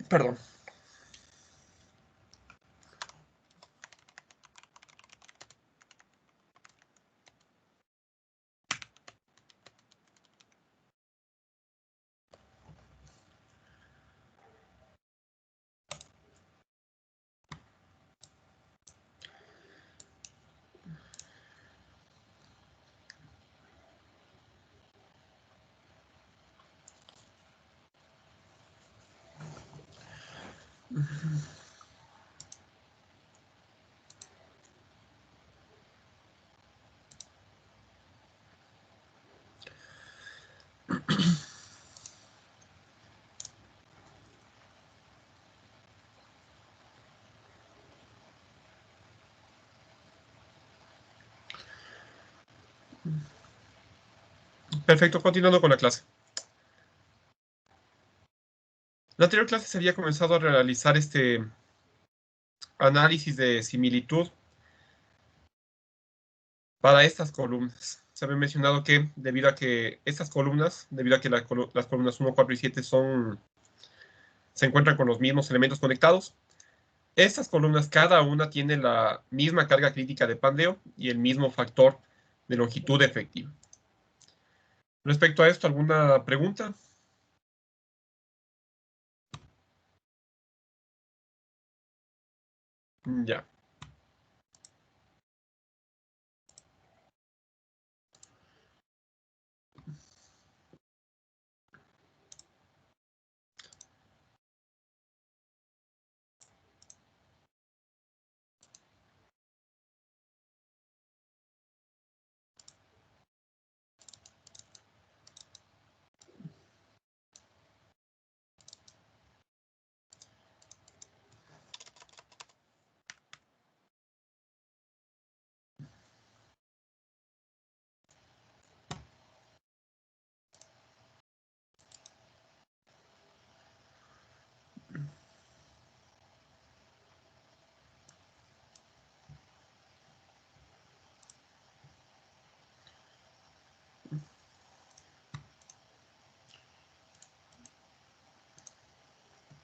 Perdón. Perfecto, continuando con la clase. En la anterior clase se había comenzado a realizar este análisis de similitud para estas columnas. Se había mencionado que debido a que estas columnas, debido a que las columnas 1, 4 y 7 se encuentran con los mismos elementos conectados, estas columnas cada una tiene la misma carga crítica de Pandeo y el mismo factor de longitud efectiva. Respecto a esto, ¿alguna pregunta? Ya.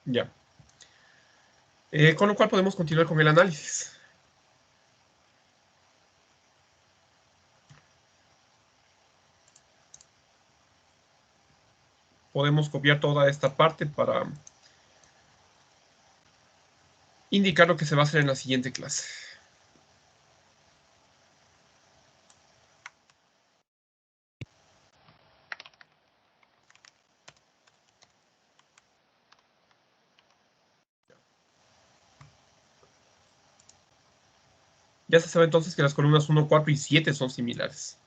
Ya. Con lo cual podemos continuar con el análisis. Podemos copiar toda esta parte para indicar lo que se va a hacer en la siguiente clase. Ya se sabe entonces que las columnas 1, 4 y 7 son similares.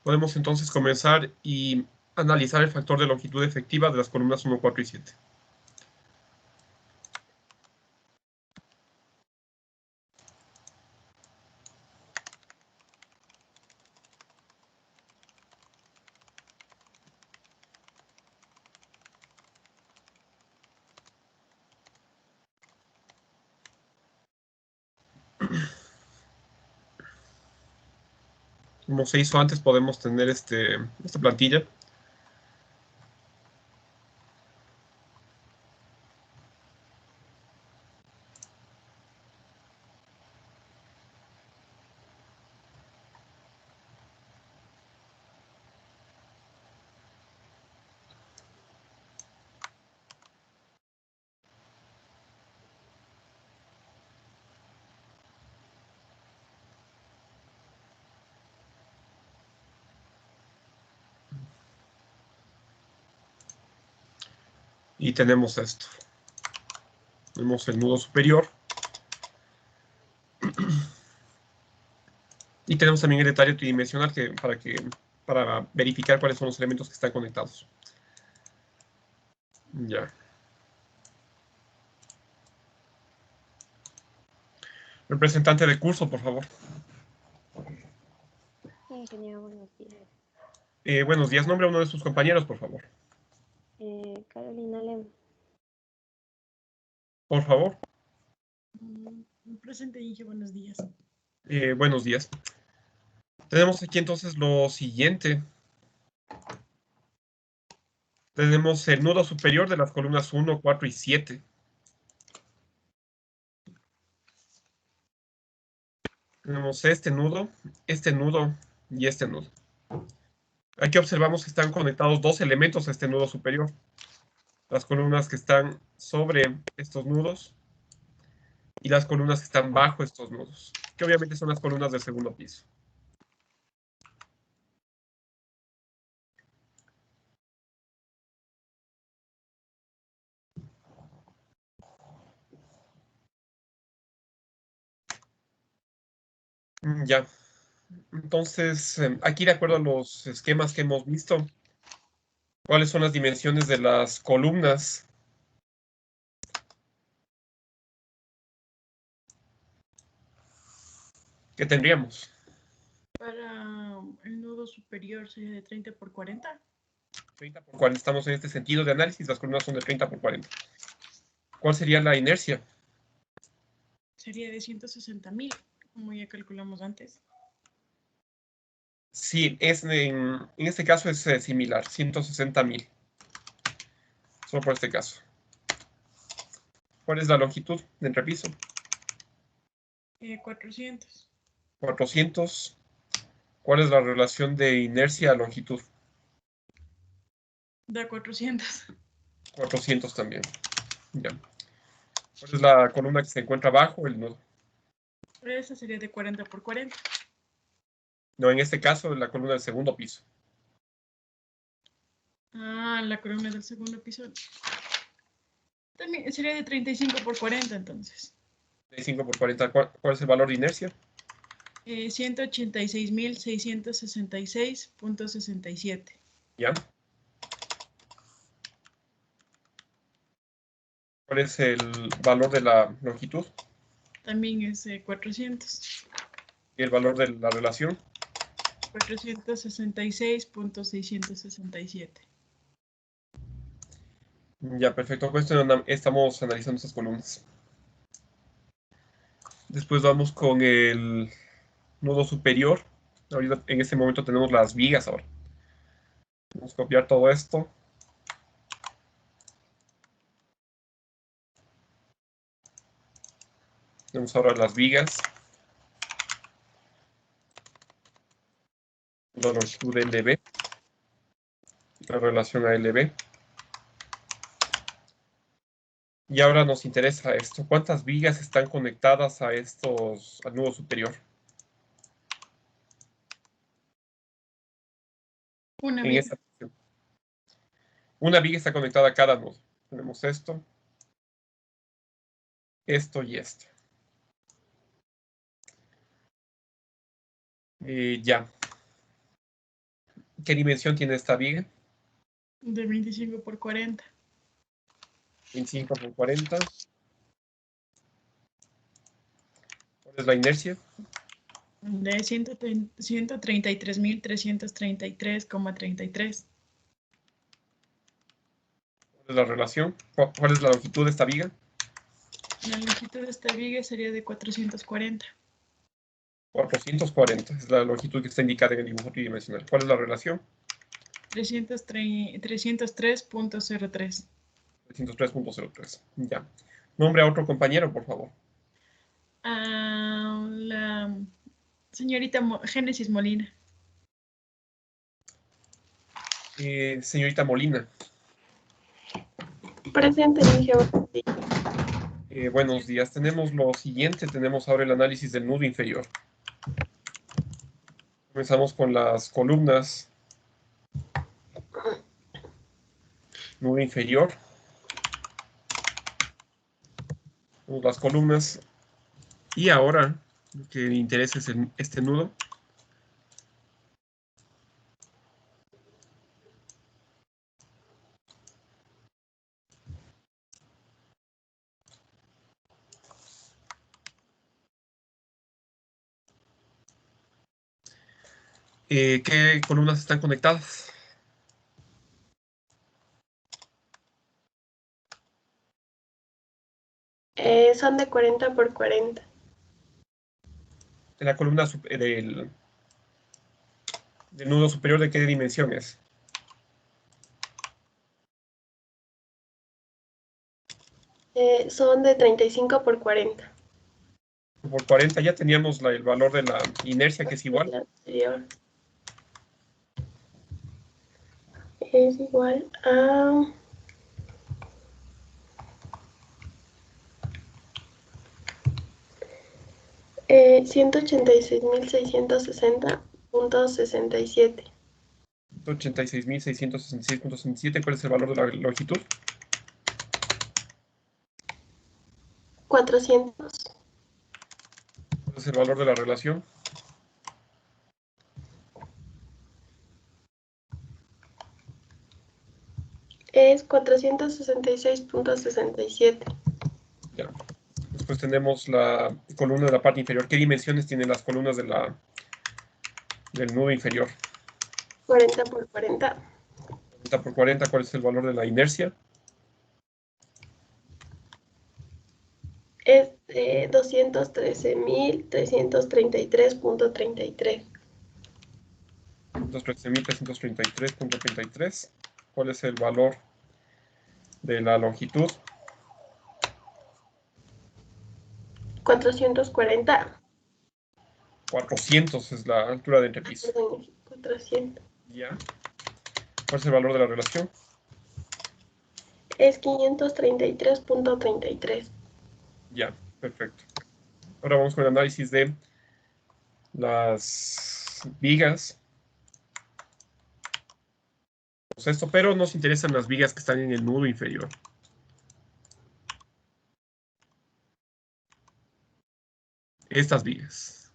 Podemos entonces comenzar y analizar el factor de longitud efectiva de las columnas 1, 4 y 7. Como se hizo antes, podemos tener esta plantilla. Y tenemos esto. Tenemos el nudo superior. Y tenemos también el detalle tridimensional para verificar cuáles son los elementos que están conectados. Ya. Representante de curso, por favor. Ingeniero, buenos días. Buenos días. Nombre a uno de sus compañeros, por favor. Carolina Lem. Por favor. Presente, Inge, buenos días. Buenos días. Tenemos aquí entonces lo siguiente. Tenemos el nudo superior de las columnas 1, 4 y 7. Tenemos este nudo y este nudo. Aquí observamos que están conectados dos elementos a este nudo superior. Las columnas que están sobre estos nudos y las columnas que están bajo estos nudos, que obviamente son las columnas del segundo piso. Ya. Entonces, aquí de acuerdo a los esquemas que hemos visto, ¿cuáles son las dimensiones de las columnas? ¿Qué tendríamos? Para el nudo superior sería de 30 por 40. 30 por 40. Estamos en este sentido de análisis, las columnas son de 30 por 40. ¿Cuál sería la inercia? Sería de 160.000, como ya calculamos antes. Sí, en este caso es similar, 160.000. Solo por este caso. ¿Cuál es la longitud de entrepiso? 400. 400. ¿Cuál es la relación de inercia a longitud? Da 400. 400 también. Ya. ¿Cuál es la columna que se encuentra bajo el nudo? Esa sería de 40 por 40. No, en este caso, la columna del segundo piso. Ah, la columna del segundo piso. También sería de 35 por 40, entonces. 35 por 40. ¿Cuál es el valor de inercia? 186.666.67. ¿Ya? ¿Cuál es el valor de la longitud? También es 400. ¿Y el valor de la relación? 466.667. Ya, perfecto. Con esto estamos analizando estas columnas. Después vamos con el nudo superior. Ahorita, en este momento tenemos las vigas ahora. Vamos a copiar todo esto. Tenemos ahora las vigas. La longitud de LB. La relación a LB. Y ahora nos interesa esto. ¿Cuántas vigas están conectadas al nudo superior? Una En viga. esta sección. Una viga está conectada a cada nudo. Tenemos esto y esto. Ya. ¿Qué dimensión tiene esta viga? De 25 por 40. 25 por 40. ¿Cuál es la inercia? De 133.333,33. ¿Cuál es la relación? ¿Cuál es la longitud de esta viga? La longitud de esta viga sería de 440. 440 es la longitud que está indicada en el dibujo tridimensional. ¿Cuál es la relación? 303.03. 303.03. Ya. Nombre a otro compañero, por favor. La señorita Génesis Molina. Señorita Molina. Presente, inicio. Buenos días. Tenemos lo siguiente. Tenemos ahora el análisis del nudo inferior. Comenzamos con las columnas. Nudo inferior. Las columnas. Y ahora, lo que me interesa es este nudo. ¿Qué columnas están conectadas? Son de 40 por 40. En la columna del nudo superior, ¿de qué dimensión es? Son de 35 por 40. Por 40 ya teníamos el valor de la inercia, que es igual. La anterior es igual a 186.660.67. 186.666.67. ¿Cuál es el valor de la longitud? 400. ¿Cuál es el valor de la relación? Es 466.67. Ya. Después tenemos la columna de la parte inferior. ¿Qué dimensiones tienen las columnas del nudo inferior? 40 por 40. 40 por 40. ¿Cuál es el valor de la inercia? Es de 213.333.33. 213.333.33. ¿Cuál es el valor de la longitud? 440. 400 es la altura de entrepiso. Perdón, 400. Ya. ¿Cuál es el valor de la relación? Es 533.33. Ya, perfecto. Ahora vamos con el análisis de las vigas. Pero nos interesan las vigas que están en el nudo inferior. Estas vigas.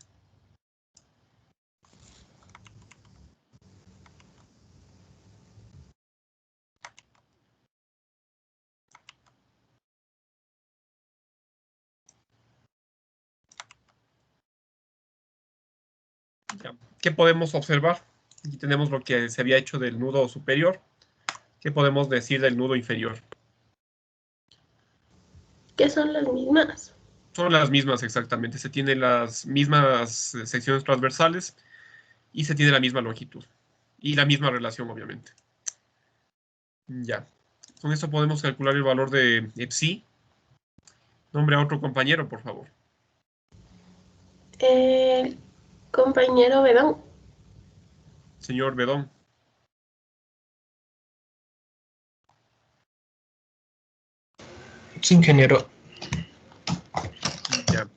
Ya. ¿Qué podemos observar? Aquí tenemos lo que se había hecho del nudo superior. ¿Qué podemos decir del nudo inferior? Que son las mismas. Son las mismas exactamente. Se tienen las mismas secciones transversales y se tiene la misma longitud. Y la misma relación, obviamente. Ya. Con esto podemos calcular el valor de psi. Nombre a otro compañero, por favor. El compañero Bedón. Señor Bedón. Sí, ingeniero. Ya.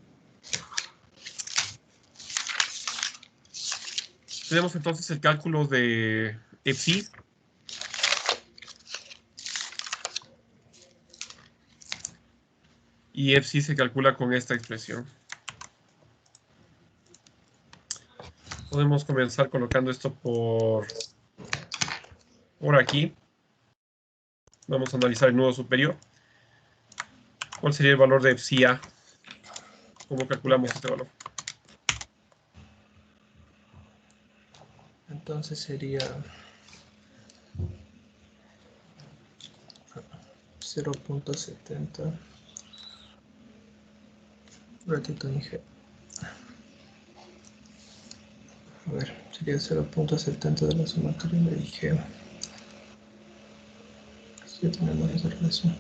Tenemos entonces el cálculo de psi. Y psi se calcula con esta expresión. Podemos comenzar colocando esto por aquí. Vamos a analizar el nudo superior. ¿Cuál sería el valor de psi A? ¿Cómo calculamos este valor? Entonces sería 0.70. Ratito, Inge. sería 0.70 de la sumatoria de IG. Ya tenemos esa relación.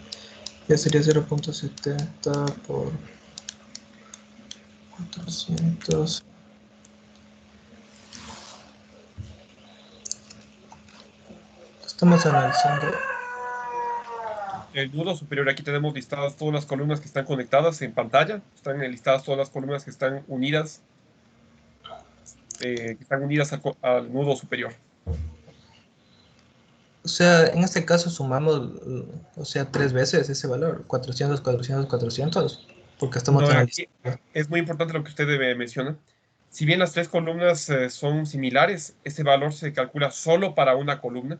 Ya sería 0.70 por 400. Estamos analizando. El nudo superior, aquí tenemos listadas todas las columnas que están conectadas en pantalla. Están listadas todas las columnas que están unidas al nudo superior. O sea, en este caso sumamos, o sea, 3 veces ese valor, 400, 400, 400, porque estamos No, analizando. aquí es muy importante lo que usted menciona. Si bien las tres columnas son similares, ese valor se calcula solo para una columna.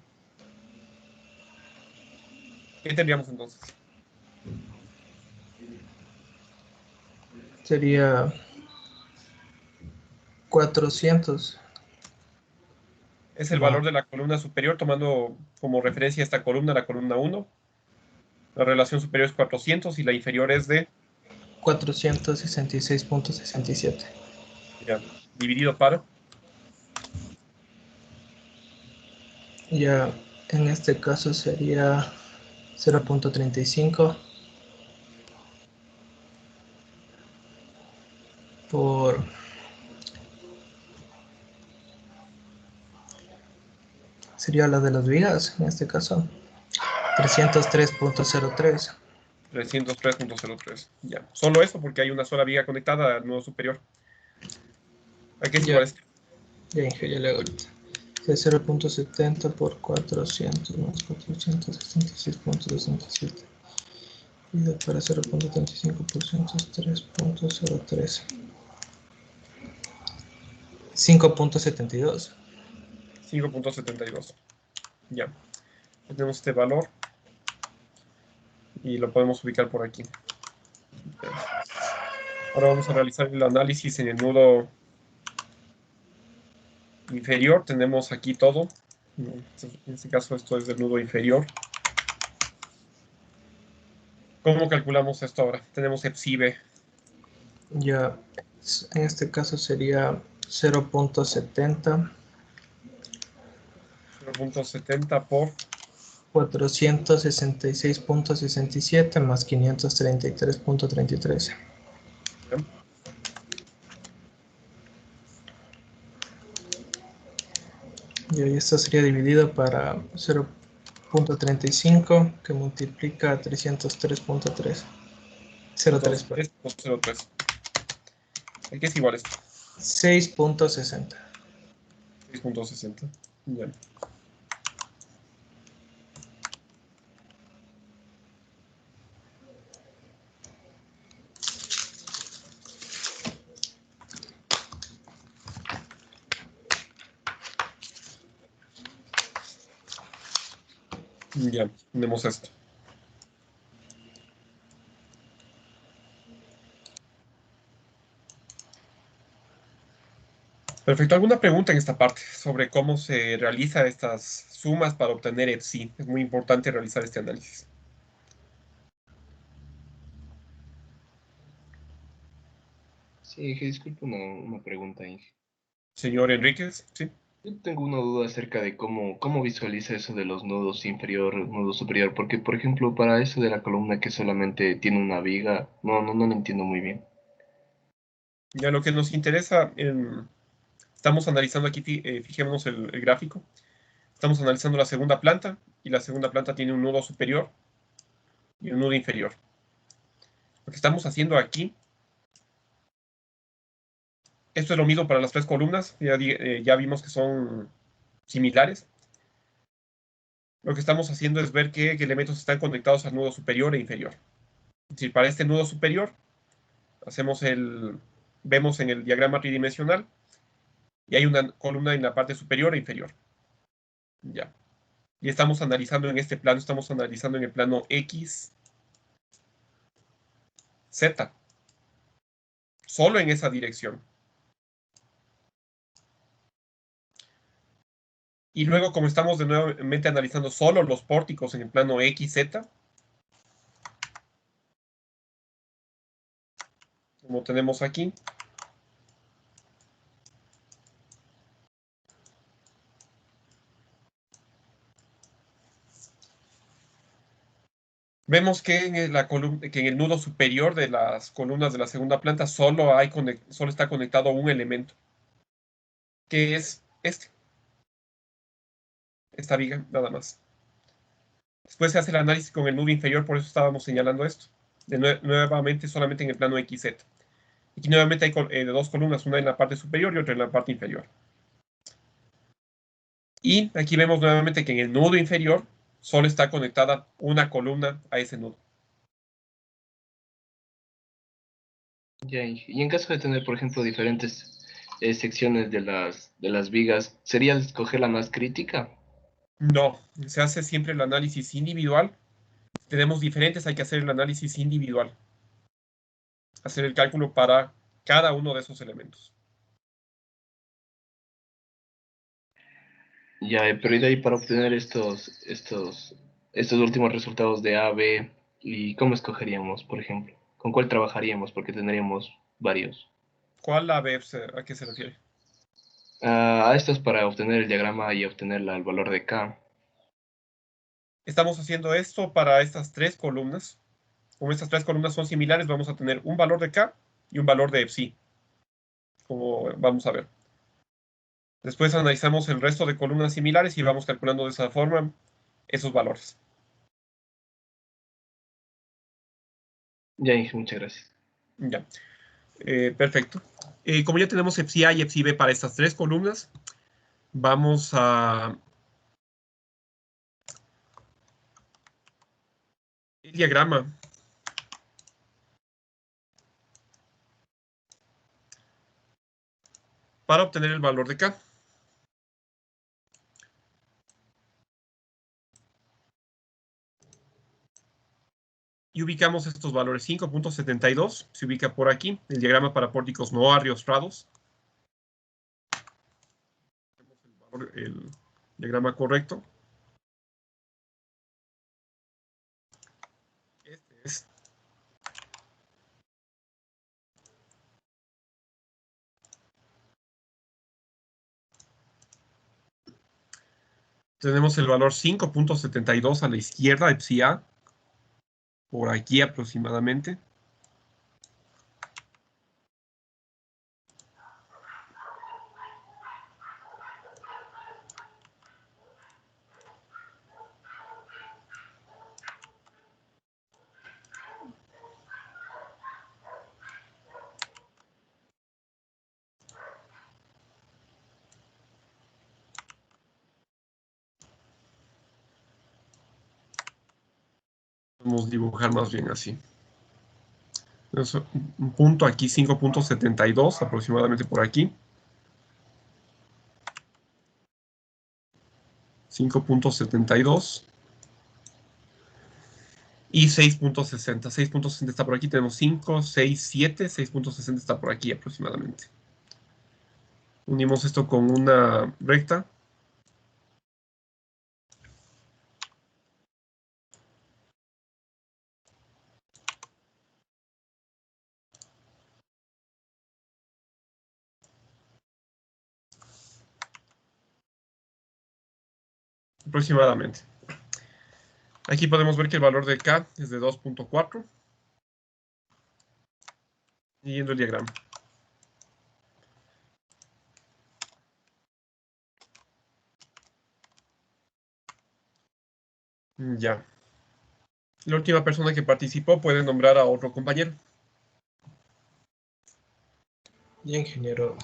¿Qué tendríamos entonces? Sería 400 Es el más valor de la columna superior, tomando como referencia esta columna, la columna 1. La relación superior es 400 y la inferior es de 466.67. ya, dividido para. Ya en este caso sería 0.35 por sería la de las vigas, en este caso 303.03. 303.03. Ya. Solo eso porque hay una sola viga conectada al nudo superior. ¿A qué es Ya, igual esto? ya le hago ahorita. 0.70 por 400 más 466.67. Y de para 0.35% es 3.03. 5.72. 5.72. Ya. Tenemos este valor y lo podemos ubicar por aquí. Ya. Ahora vamos a realizar el análisis en el nudo inferior. Tenemos aquí todo. En este caso esto es del nudo inferior. ¿Cómo calculamos esto ahora? Tenemos EPSIBE. Ya en este caso sería 0.70 0.70 por 466.67 más 533.33. ¿ya? Y ahí esto sería dividido para 0.35 que multiplica 303.3. 03, perdón. 3.03. ¿A qué es igual esto? 6.60. 6.60. Ya. Ya, tenemos esto. Perfecto. ¿Alguna pregunta en esta parte sobre cómo se realiza estas sumas para obtener EPSI? Es muy importante realizar este análisis. Sí, disculpe una pregunta, Inge. Señor Enríquez, ¿sí? Yo tengo una duda acerca de cómo visualiza eso de los nudos inferior, nudo superior, porque por ejemplo para eso de la columna que solamente tiene una viga, no lo entiendo muy bien. Ya lo que nos interesa, estamos analizando aquí, fijémonos el gráfico. Estamos analizando la segunda planta y la segunda planta tiene un nudo superior y un nudo inferior. Lo que estamos haciendo aquí, esto es lo mismo para las tres columnas, ya vimos que son similares. Lo que estamos haciendo es ver qué elementos están conectados al nudo superior e inferior. Es decir, para este nudo superior, vemos en el diagrama tridimensional y hay una columna en la parte superior e inferior. Ya. Y estamos analizando en este plano, estamos analizando en el plano X, Z, solo en esa dirección. Y luego, como estamos de nuevamente analizando solo los pórticos en el plano X, Z, como tenemos aquí, Vemos que que en el nudo superior de las columnas de la segunda planta solo está conectado un elemento, que es esta viga, nada más. Después se hace el análisis con el nudo inferior, por eso estábamos señalando esto. Nuevamente solamente en el plano XZ. Aquí nuevamente hay dos columnas, una en la parte superior y otra en la parte inferior. Y aquí vemos nuevamente que en el nudo inferior solo está conectada una columna a ese nudo. Ya, y en caso de tener, por ejemplo, diferentes secciones de las vigas, ¿sería escoger la más crítica? No, se hace siempre el análisis individual. Si tenemos diferentes, hay que hacer el análisis individual. Hacer el cálculo para cada uno de esos elementos. Ya, pero y de ahí para obtener estos últimos resultados de A, B, ¿y cómo escogeríamos, por ejemplo? ¿Con cuál trabajaríamos? Porque tendríamos varios. ¿Cuál a qué se refiere? A estos para obtener el diagrama y obtener el valor de K. Estamos haciendo esto para estas tres columnas. Como estas tres columnas son similares, vamos a tener un valor de K y un valor de psi, como vamos a ver. Después analizamos el resto de columnas similares y vamos calculando de esa forma esos valores. Ya, muchas gracias. Ya. Perfecto. Como ya tenemos psi A y psi B para estas tres columnas, vamos a el diagrama para obtener el valor de K. Y ubicamos estos valores. 5.72 se ubica por aquí, el diagrama para pórticos no arriostrados. El diagrama correcto. Este es. Tenemos el valor 5.72 a la izquierda de psi A, por aquí aproximadamente. Vamos a dibujar más bien así. Entonces, un punto aquí, 5.72, aproximadamente por aquí. 5.72. Y 6.60. 6.60 está por aquí. Tenemos 5, 6, 7. 6.60 está por aquí aproximadamente. Unimos esto con una recta. Aproximadamente. Aquí podemos ver que el valor de K es de 2.4. Siguiendo el diagrama. Ya. La última persona que participó puede nombrar a otro compañero. Ya, ingeniero.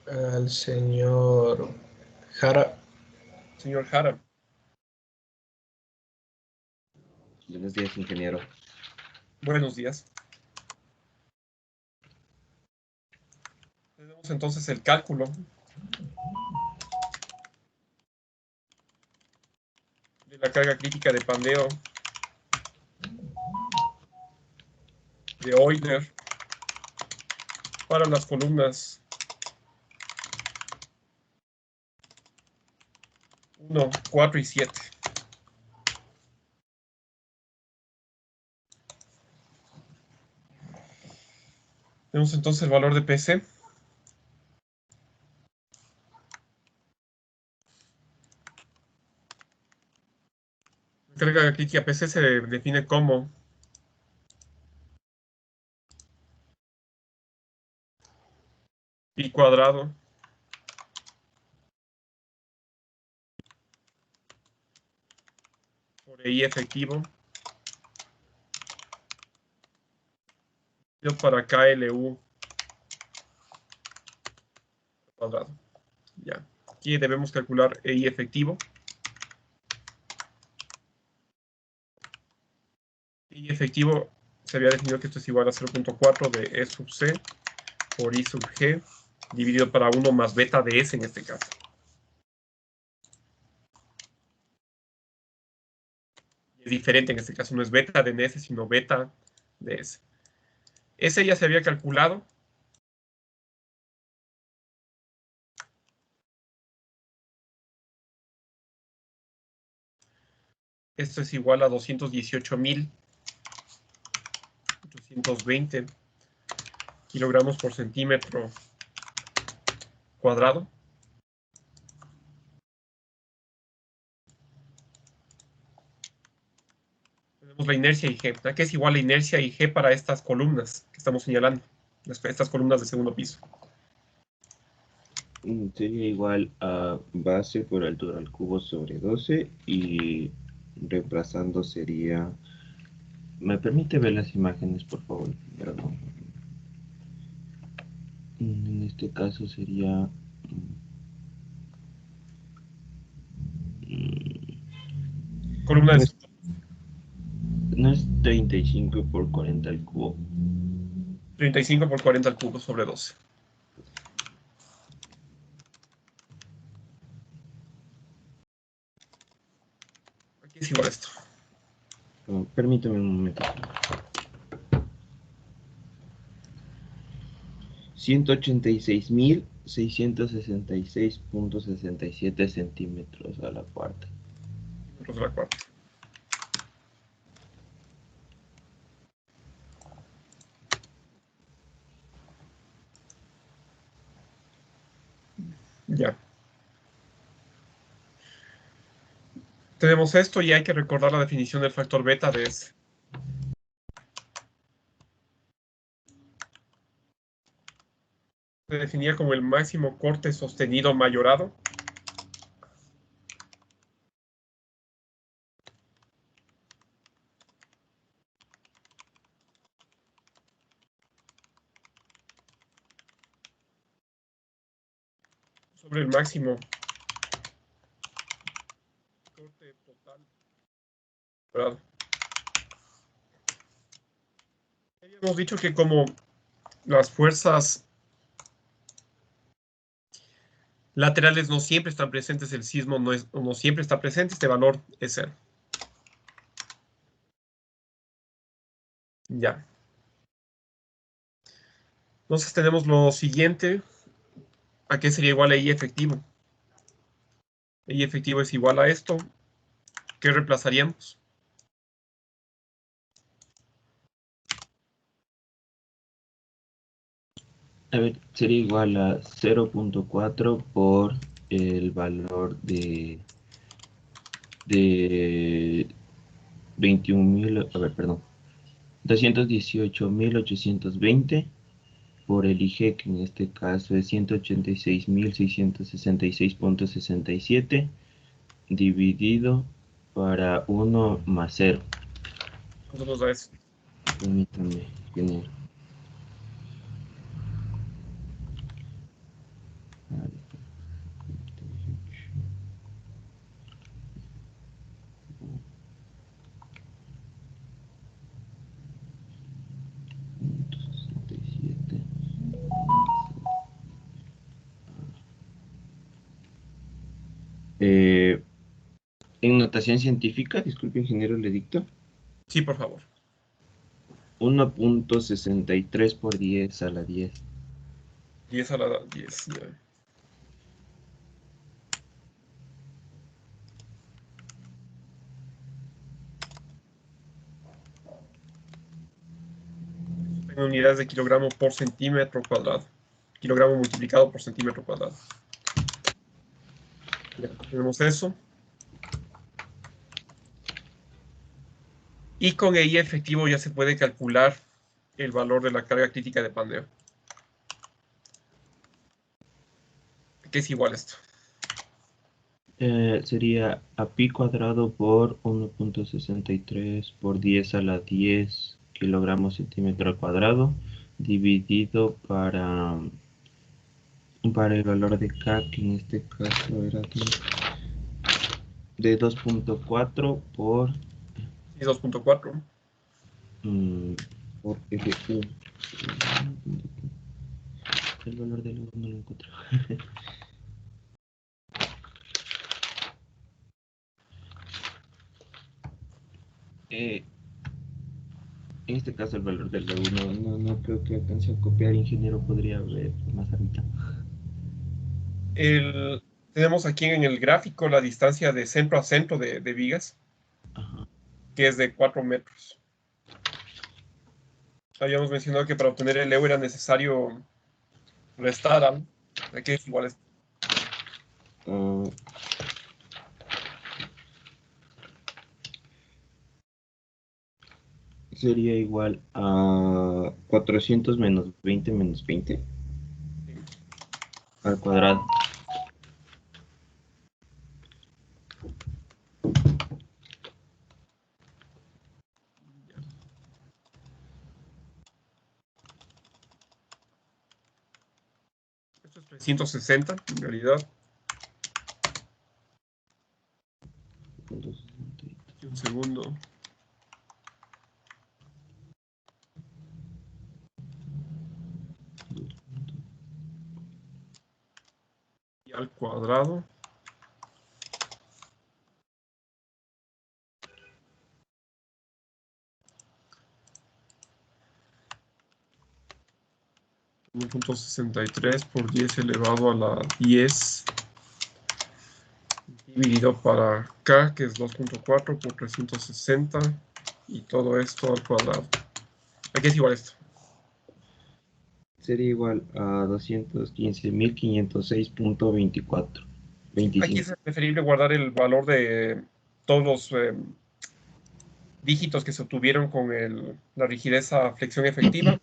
Al señor Jara. Señor Jara. Buenos días, ingeniero. Buenos días. Tenemos entonces el cálculo de la carga crítica de pandeo de Euler para las columnas 1, 4 y 7. Tenemos entonces el valor de PC. La carga crítica PC se define como pi cuadrado por I efectivo para KLU cuadrado. Ya. Aquí debemos calcular I efectivo. I efectivo se había definido que esto es igual a 0.4 de E sub C por I sub G dividido para 1 más beta de S en este caso. Es diferente en este caso, no es beta de S, sino beta de S. Ese ya se había calculado. Esto es igual a 218.820 kilogramos por centímetro cuadrado. Tenemos la inercia IG. ¿A qué es igual la inercia IG para estas columnas que estamos señalando? Estas columnas de segundo piso. Sería igual a base por altura al cubo sobre 12 y reemplazando sería... ¿Me permite ver las imágenes, por favor? Perdón. En este caso sería... Columna de... No es 35 por 40 al cubo. 35 por 40 al cubo sobre 12. Aquí es igual a esto. Permítame un momento. 186.666.67 centímetros a la cuarta. Metros a la cuarta. Ya. Tenemos esto y hay que recordar la definición del factor beta de S. Se definía como el máximo corte sostenido mayorado sobre el máximo corte total mayorado. Habíamos dicho que como las fuerzas laterales no siempre están presentes, el sismo no siempre está presente, este valor es 0. Ya. Entonces tenemos lo siguiente. ¿A qué sería igual a I efectivo? I efectivo es igual a esto. ¿Qué reemplazaríamos? A ver, sería igual a 0.4 por el valor de 21.000, a ver, perdón, 218.820 por el IG, que en este caso es 186.666.67 dividido para 1 más 0. ¿Cuánto nos da eso? Permítame, ingeniero. En notación científica, disculpe, ingeniero, le dicto. Sí, por favor. 1.63 por 10 a la 10. 10 a la 10. Ya. En unidades de kilogramo por centímetro cuadrado. Kilogramo multiplicado por centímetro cuadrado. Ya, tenemos eso. Y con EI efectivo ya se puede calcular el valor de la carga crítica de pandeo. ¿Qué es igual a esto? Sería a pi cuadrado por 1.63 por 10 a la 10 kilogramos centímetro al cuadrado dividido para el valor de K, que en este caso era de 2.4 por Y 2.4. por FQ. El valor del no lo encuentro. En este caso el valor del B1 no creo que alcance a copiar, ingeniero, podría ver más ahorita. Tenemos aquí en el gráfico la distancia de centro a centro de vigas, Ajá. que es de 4 metros. Habíamos mencionado que para obtener el EU era necesario restar algo. Aquí es igual a esto. Sería igual a 400 menos 20 menos 20 al cuadrado. Esto es 360 en realidad. Aquí un segundo. Y al cuadrado. .63 por 10 elevado a la 10 dividido para K, que es 2.4 por 360, y todo esto al cuadrado. Aquí es igual a esto. Sería igual a 215.506.24. Aquí es preferible guardar el valor de todos los dígitos que se obtuvieron con la rigidez a flexión efectiva,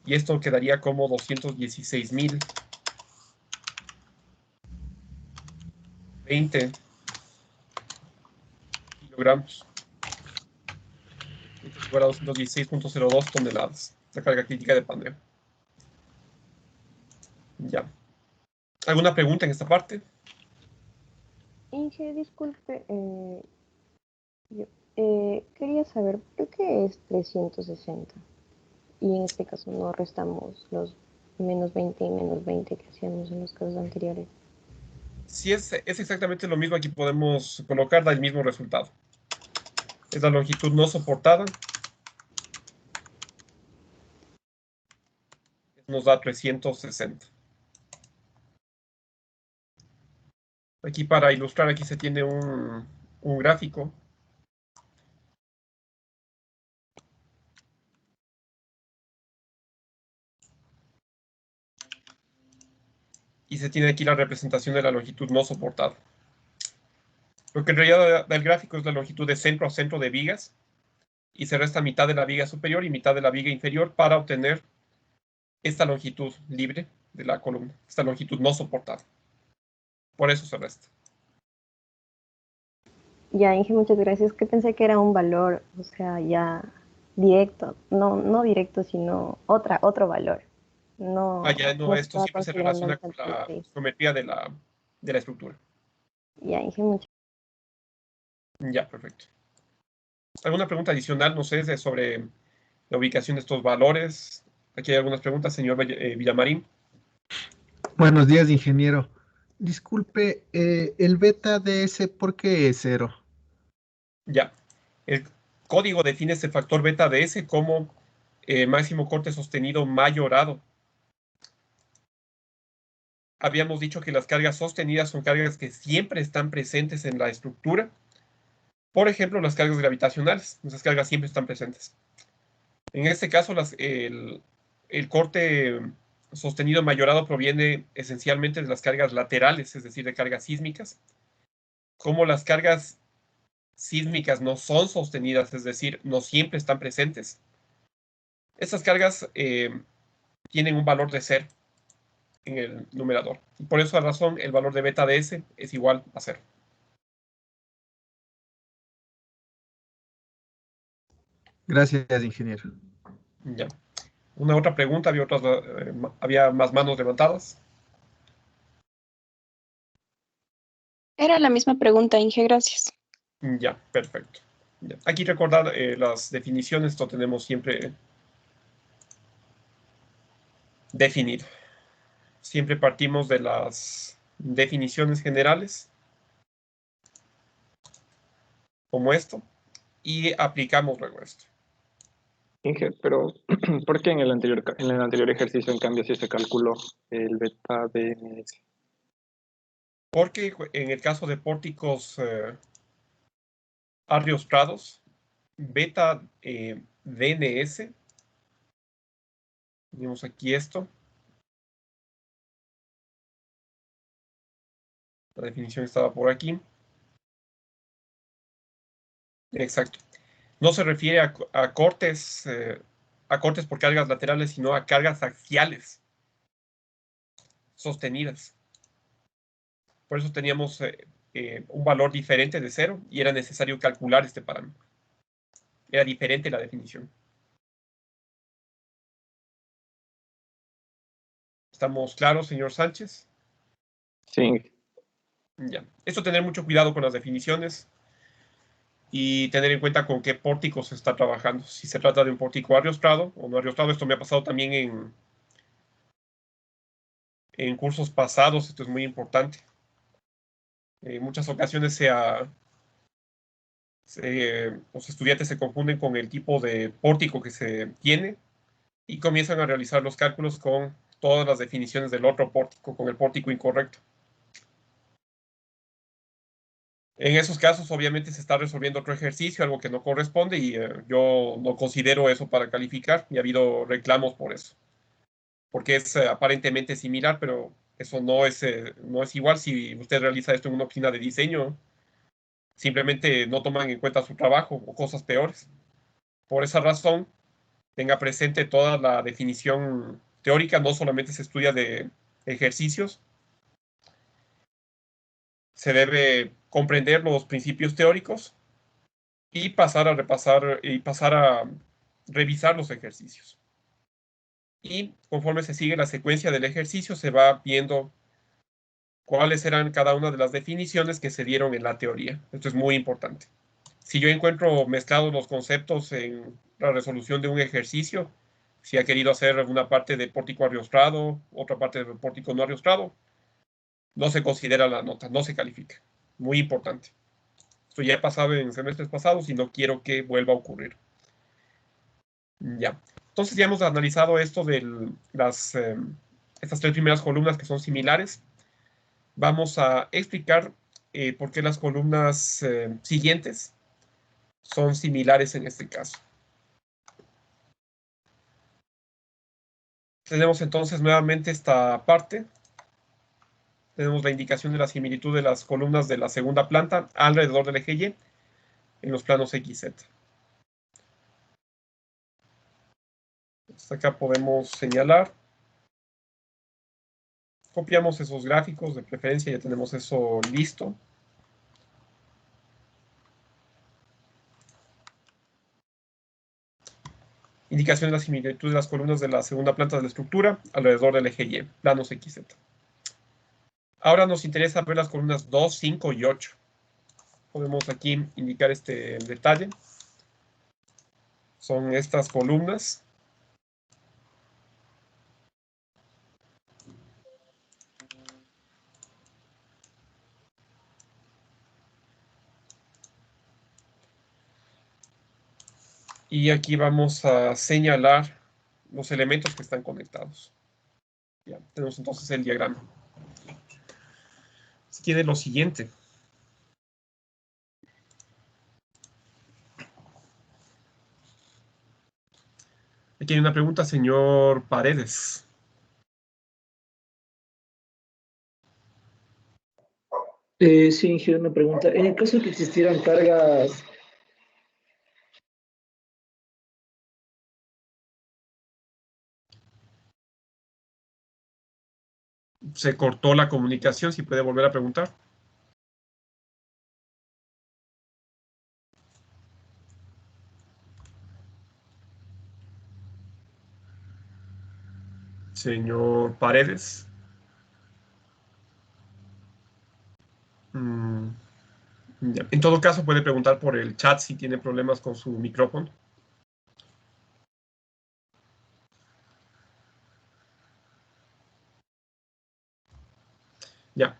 y esto quedaría como 216.020 kilogramos. Esto es igual a 216.02 toneladas, la carga crítica de pandeo. Ya. ¿Alguna pregunta en esta parte? Inge, disculpe, quería saber por qué es 360 y en este caso no restamos los menos 20 y menos 20 que hacíamos en los casos anteriores. Si es exactamente lo mismo, aquí podemos colocar el mismo resultado. Es la longitud no soportada. Nos da 360. Aquí para ilustrar, aquí se tiene un gráfico. Y se tiene aquí la representación de la longitud no soportada. Lo que en realidad da el gráfico es la longitud de centro a centro de vigas. Y se resta mitad de la viga superior y mitad de la viga inferior para obtener esta longitud libre de la columna. Esta longitud no soportada. Por eso se resta. Ya, Inge, muchas gracias. Que pensé que era un valor, o sea, ya directo. No directo, sino otro valor. No, Ya no, no esto estaba siempre se considerando relaciona el con salto de la seis. geometría de la estructura. Ya, Inge, muchas Ya, perfecto. ¿Alguna pregunta adicional, no sé, sobre la ubicación de estos valores? Aquí hay algunas preguntas, señor Villamarín. Buenos días, ingeniero. Disculpe, el beta DS, ¿por qué es 0? Ya. El código define este factor beta DS como máximo corte sostenido mayorado. Habíamos dicho que las cargas sostenidas son cargas que siempre están presentes en la estructura. Por ejemplo, las cargas gravitacionales. Esas cargas siempre están presentes. En este caso, el corte sostenido mayorado proviene esencialmente de las cargas laterales, es decir, de cargas sísmicas. Como las cargas sísmicas no son sostenidas, es decir, no siempre están presentes. Estas cargas tienen un valor de 0 en el numerador. Y por esa razón, el valor de beta de S es igual a 0. Gracias, ingeniero. Ya. Una otra pregunta, había más manos levantadas. Era la misma pregunta, Inge, gracias. Ya, perfecto. Ya. Aquí recordar las definiciones, esto tenemos siempre definido. Siempre partimos de las definiciones generales, como esto, y aplicamos luego esto. Inge, pero ¿por qué en el anterior ejercicio, en cambio, sí se calculó el beta DNS? Porque en el caso de pórticos arriostrados, beta DNS, tenemos aquí esto. La definición estaba por aquí. Exacto. No se refiere a cortes por cargas laterales, sino a cargas axiales sostenidas. Por eso teníamos un valor diferente de 0 y era necesario calcular este parámetro. Era diferente la definición. ¿Estamos claros, señor Sánchez? Sí. Ya. Esto tener mucho cuidado con las definiciones y tener en cuenta con qué pórtico se está trabajando. Si se trata de un pórtico arriostrado o no arriostrado. Esto me ha pasado también en cursos pasados. Esto es muy importante. En muchas ocasiones los estudiantes se confunden con el tipo de pórtico que se tiene y comienzan a realizar los cálculos con todas las definiciones del otro pórtico, con el pórtico incorrecto. En esos casos, obviamente, se está resolviendo otro ejercicio, algo que no corresponde, y yo no considero eso para calificar, y ha habido reclamos por eso. Porque es aparentemente similar, pero eso no es igual. Si usted realiza esto en una oficina de diseño, simplemente no toman en cuenta su trabajo o cosas peores. Por esa razón, tenga presente toda la definición teórica, no solamente se estudia de ejercicios, se debe comprender los principios teóricos y pasar a repasar y pasar a revisar los ejercicios. Y conforme se sigue la secuencia del ejercicio, se va viendo cuáles eran cada una de las definiciones que se dieron en la teoría. Esto es muy importante. Si yo encuentro mezclados los conceptos en la resolución de un ejercicio, si ha querido hacer una parte de pórtico arriostrado, otra parte de pórtico no arriostrado, no se considera la nota, no se califica. Muy importante. Esto ya ha pasado en semestres pasados y no quiero que vuelva a ocurrir. Ya. Entonces ya hemos analizado esto de estas 3 primeras columnas que son similares. Vamos a explicar por qué las columnas siguientes son similares en este caso. Tenemos entonces nuevamente esta parte. Tenemos la indicación de la similitud de las columnas de la segunda planta alrededor del eje Y en los planos XZ. Hasta acá podemos señalar. Copiamos esos gráficos, de preferencia ya tenemos eso listo. Indicación de la similitud de las columnas de la segunda planta de la estructura alrededor del eje Y, planos XZ. Ahora nos interesa ver las columnas 2, 5 y 8. Podemos aquí indicar este detalle. Son estas columnas. Y aquí vamos a señalar los elementos que están conectados. Ya, tenemos entonces el diagrama. Tiene lo siguiente. Aquí hay una pregunta, señor Paredes. Sí, Inge, una pregunta. En el caso de que existieran cargas, Se cortó la comunicación, si puede volver a preguntar. Señor Paredes. Ya. En todo caso, puede preguntar por el chat si tiene problemas con su micrófono. Ya.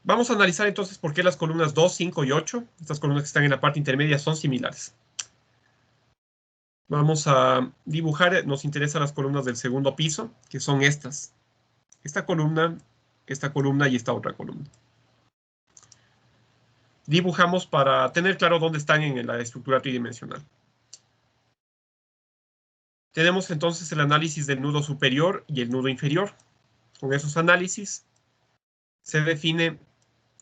Vamos a analizar entonces por qué las columnas 2, 5 y 8, estas columnas que están en la parte intermedia, son similares. Vamos a dibujar, nos interesan las columnas del segundo piso, que son estas. Esta columna y esta otra columna. Dibujamos para tener claro dónde están en la estructura tridimensional. Tenemos entonces el análisis del nudo superior y el nudo inferior. Con esos análisis se define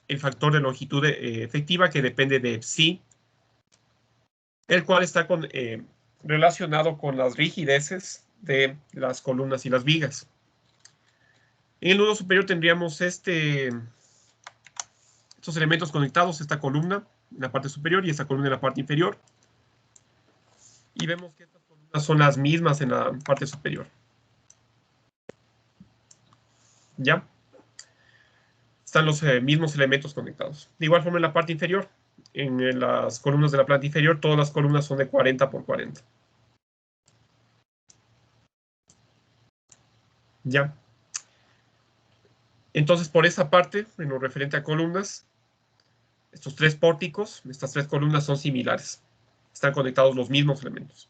el factor de longitud efectiva que depende de psi, el cual está relacionado con las rigideces de las columnas y las vigas. En el nudo superior tendríamos estos elementos conectados, esta columna en la parte superior y esta columna en la parte inferior. Y vemos que estas columnas son las mismas en la parte superior. ¿Ya? Están los mismos elementos conectados. De igual forma en la parte inferior, en las columnas de la planta inferior, todas las columnas son de 40 por 40. ¿Ya? Entonces, por esa parte, en lo referente a columnas, estos tres pórticos, estas tres columnas son similares. Están conectados los mismos elementos.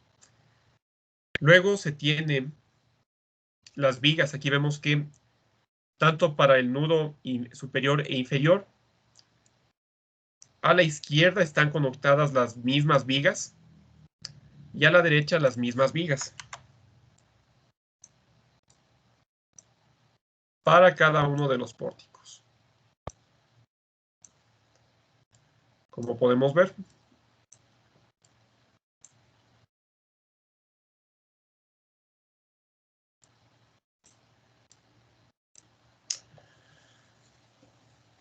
Luego se tienen las vigas. Aquí vemos que tanto para el nudo superior e inferior, a la izquierda están conectadas las mismas vigas y a la derecha las mismas vigas. Para cada uno de los pórticos. Como podemos ver.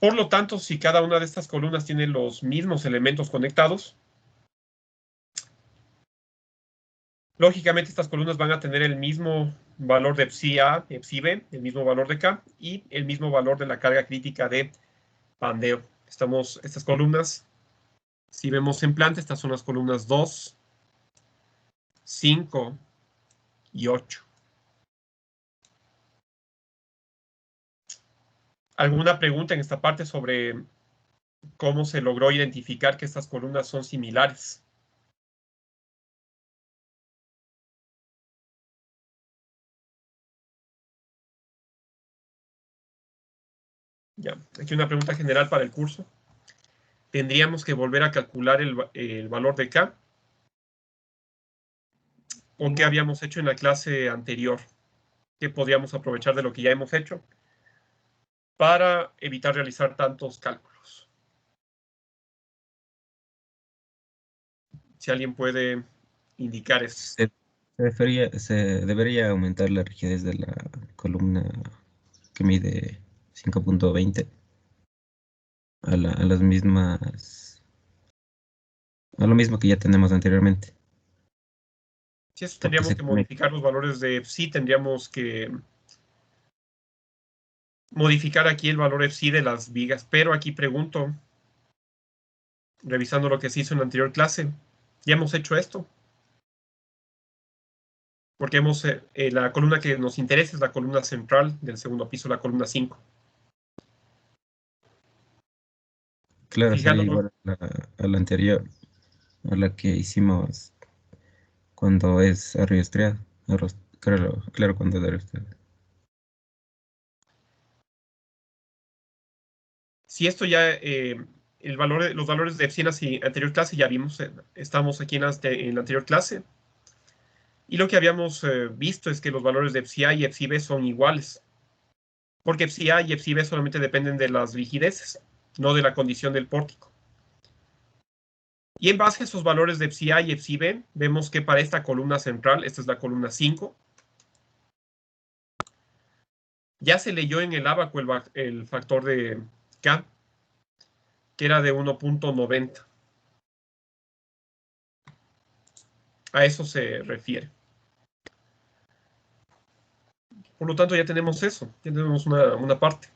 Por lo tanto, si cada una de estas columnas tiene los mismos elementos conectados, lógicamente estas columnas van a tener el mismo valor de psi A, de psi B, el mismo valor de K y el mismo valor de la carga crítica de pandeo. Estas columnas, si vemos en planta, estas son las columnas 2, 5 y 8. ¿Alguna pregunta en esta parte sobre cómo se logró identificar que estas columnas son similares? Ya, aquí una pregunta general para el curso. ¿Tendríamos que volver a calcular el valor de K? ¿O qué habíamos hecho en la clase anterior? ¿Qué podríamos aprovechar de lo que ya hemos hecho para evitar realizar tantos cálculos? Si alguien puede indicar eso. Se debería aumentar la rigidez de la columna que mide 5.20 a las mismas, a lo mismo que ya tenemos anteriormente. Si eso tendríamos que modificar los valores de psi, tendríamos que modificar aquí el valor psi de las vigas, pero aquí pregunto, revisando lo que se hizo en la anterior clase, ¿ya hemos hecho esto? Porque la columna que nos interesa es la columna central del segundo piso, la columna 5. Claro, sería igual a la anterior, a la que hicimos cuando es arriba estriado. Claro, cuando es arriba estriado. Si esto ya, los valores de psi en la anterior clase ya vimos, estamos aquí en la anterior clase. Y lo que habíamos visto es que los valores de psi A y psi B son iguales. porque psi A y psi B solamente dependen de las rigideces, no de la condición del pórtico. Y en base a esos valores de psi A y psi B, vemos que para esta columna central, esta es la columna 5, ya se leyó en el ábaco el factor de K, que era de 1.90. A eso se refiere. Por lo tanto, ya tenemos eso, ya tenemos una parte.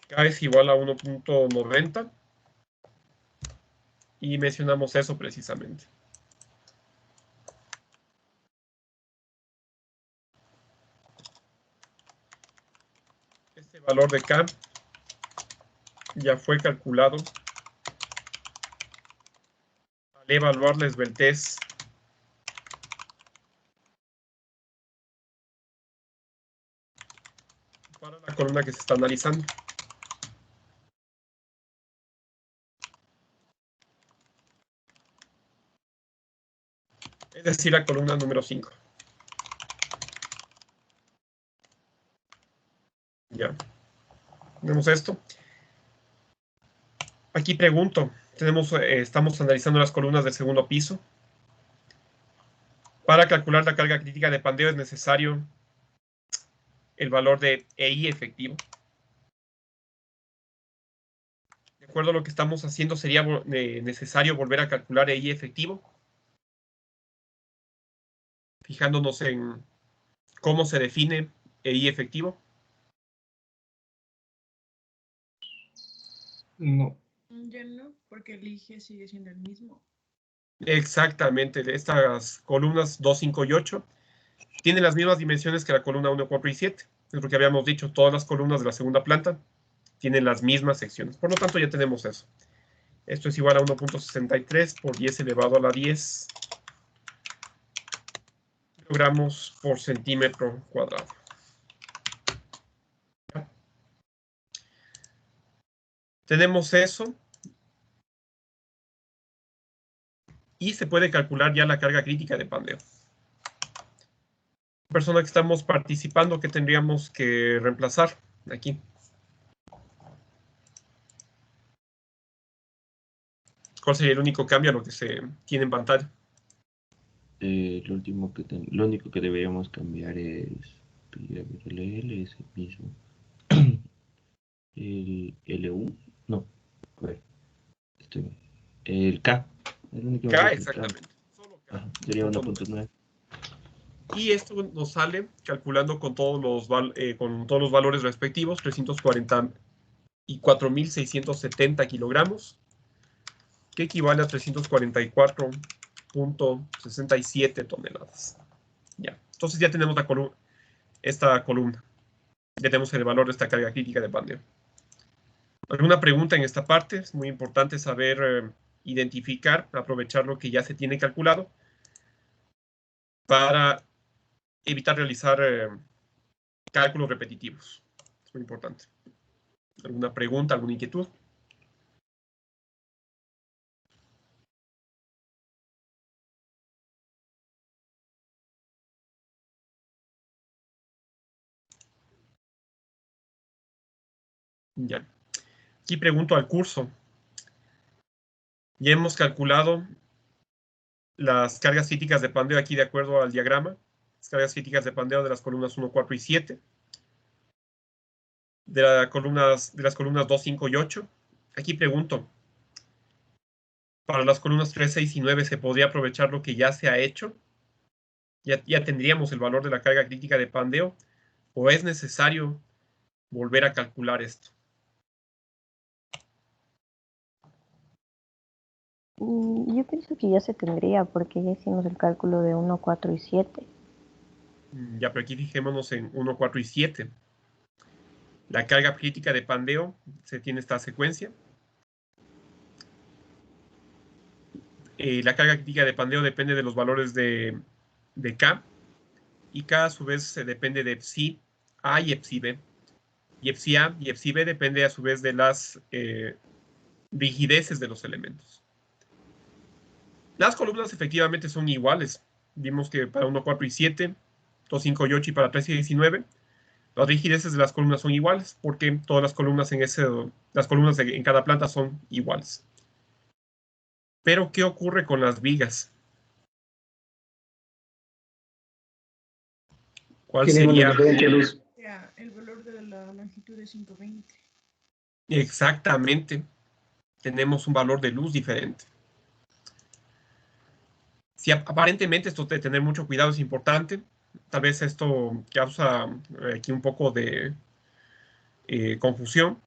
K es igual a 1.90 y mencionamos eso precisamente. Este valor de K ya fue calculado al evaluar la esbeltez para la columna que se está analizando. Es decir, la columna número 5. Ya. Tenemos esto. Aquí pregunto, estamos analizando las columnas del segundo piso. Para calcular la carga crítica de pandeo es necesario el valor de EI efectivo. De acuerdo a lo que estamos haciendo, sería necesario volver a calcular EI efectivo, fijándonos en cómo se define EI efectivo. No. Ya no, porque el IG sigue siendo el mismo. Exactamente, estas columnas 2, 5 y 8 tienen las mismas dimensiones que la columna 1, 4 y 7. Es lo que habíamos dicho, todas las columnas de la segunda planta tienen las mismas secciones. Por lo tanto, ya tenemos eso. Esto es igual a 1.63 por 10 elevado a la 10 kilogramos por centímetro cuadrado. Tenemos eso. Y se puede calcular ya la carga crítica de pandeo. Persona que estamos participando, que tendríamos que reemplazar aquí. ¿Cuál sería el único cambio a lo que se tiene en pantalla? Lo único que deberíamos cambiar es el L es el mismo. El LU, no, a ver, el K. El único K, exactamente. Solo K. Sería 1.9. Y esto nos sale calculando con todos los valores respectivos, 344.670 kilogramos, que equivale a 344.67 toneladas. Ya. Entonces ya tenemos esta columna. Ya tenemos el valor de esta carga crítica de pandeo. ¿Alguna pregunta en esta parte? Es muy importante saber identificar, aprovechar lo que ya se tiene calculado para evitar realizar cálculos repetitivos. Es muy importante. ¿Alguna pregunta, alguna inquietud? Ya. Aquí pregunto al curso. Ya hemos calculado las cargas críticas de pandeo aquí de acuerdo al diagrama. Las cargas críticas de pandeo de las columnas 1, 4 y 7. De las columnas 2, 5 y 8. Aquí pregunto. Para las columnas 3, 6 y 9 se podría aprovechar lo que ya se ha hecho. Ya tendríamos el valor de la carga crítica de pandeo. ¿O es necesario volver a calcular esto? Yo pienso que ya se tendría, porque ya hicimos el cálculo de 1, 4 y 7. Ya, pero aquí fijémonos en 1, 4 y 7. La carga crítica de pandeo, se tiene esta secuencia. La carga crítica de pandeo depende de los valores de K. Y K a su vez depende de psi A y psi B. Y psi A y psi B depende a su vez de las rigideces de los elementos. Las columnas efectivamente son iguales. Vimos que para 1, 4 y 7, 2, 5 y 8 y para 13 y 19, las rigideces de las columnas son iguales porque todas las columnas en cada planta son iguales. Pero, ¿qué ocurre con las vigas? ¿Cuál Tienen una sería? diferente luz. Ya, el valor de la longitud es 520. Exactamente. Tenemos un valor de luz diferente. Si aparentemente esto de tener mucho cuidado es importante, tal vez esto causa aquí un poco de confusión.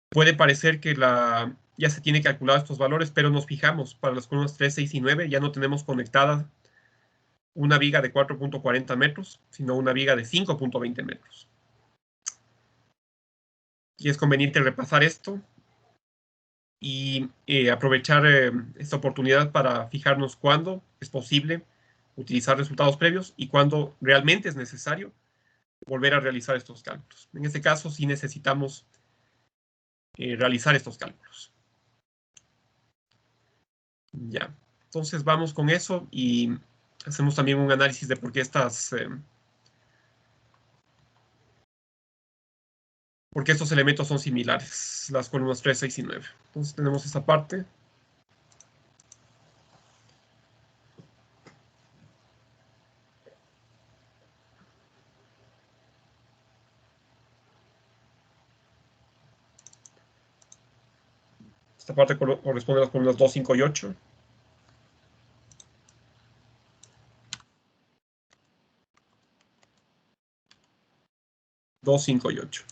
Puede parecer que ya se tiene calculado estos valores, pero nos fijamos para las columnas 3, 6 y 9, ya no tenemos conectada una viga de 4.40 metros, sino una viga de 5.20 metros. Y es conveniente repasar esto y aprovechar esta oportunidad para fijarnos cuándo es posible utilizar resultados previos y cuándo realmente es necesario volver a realizar estos cálculos. En este caso, sí necesitamos realizar estos cálculos. Ya, entonces vamos con eso y hacemos también un análisis de por qué porque estos elementos son similares, las columnas 3, 6 y 9. Entonces tenemos esta parte. Esta parte corresponde a las columnas 2, 5 y 8. Dos, 5 y 8.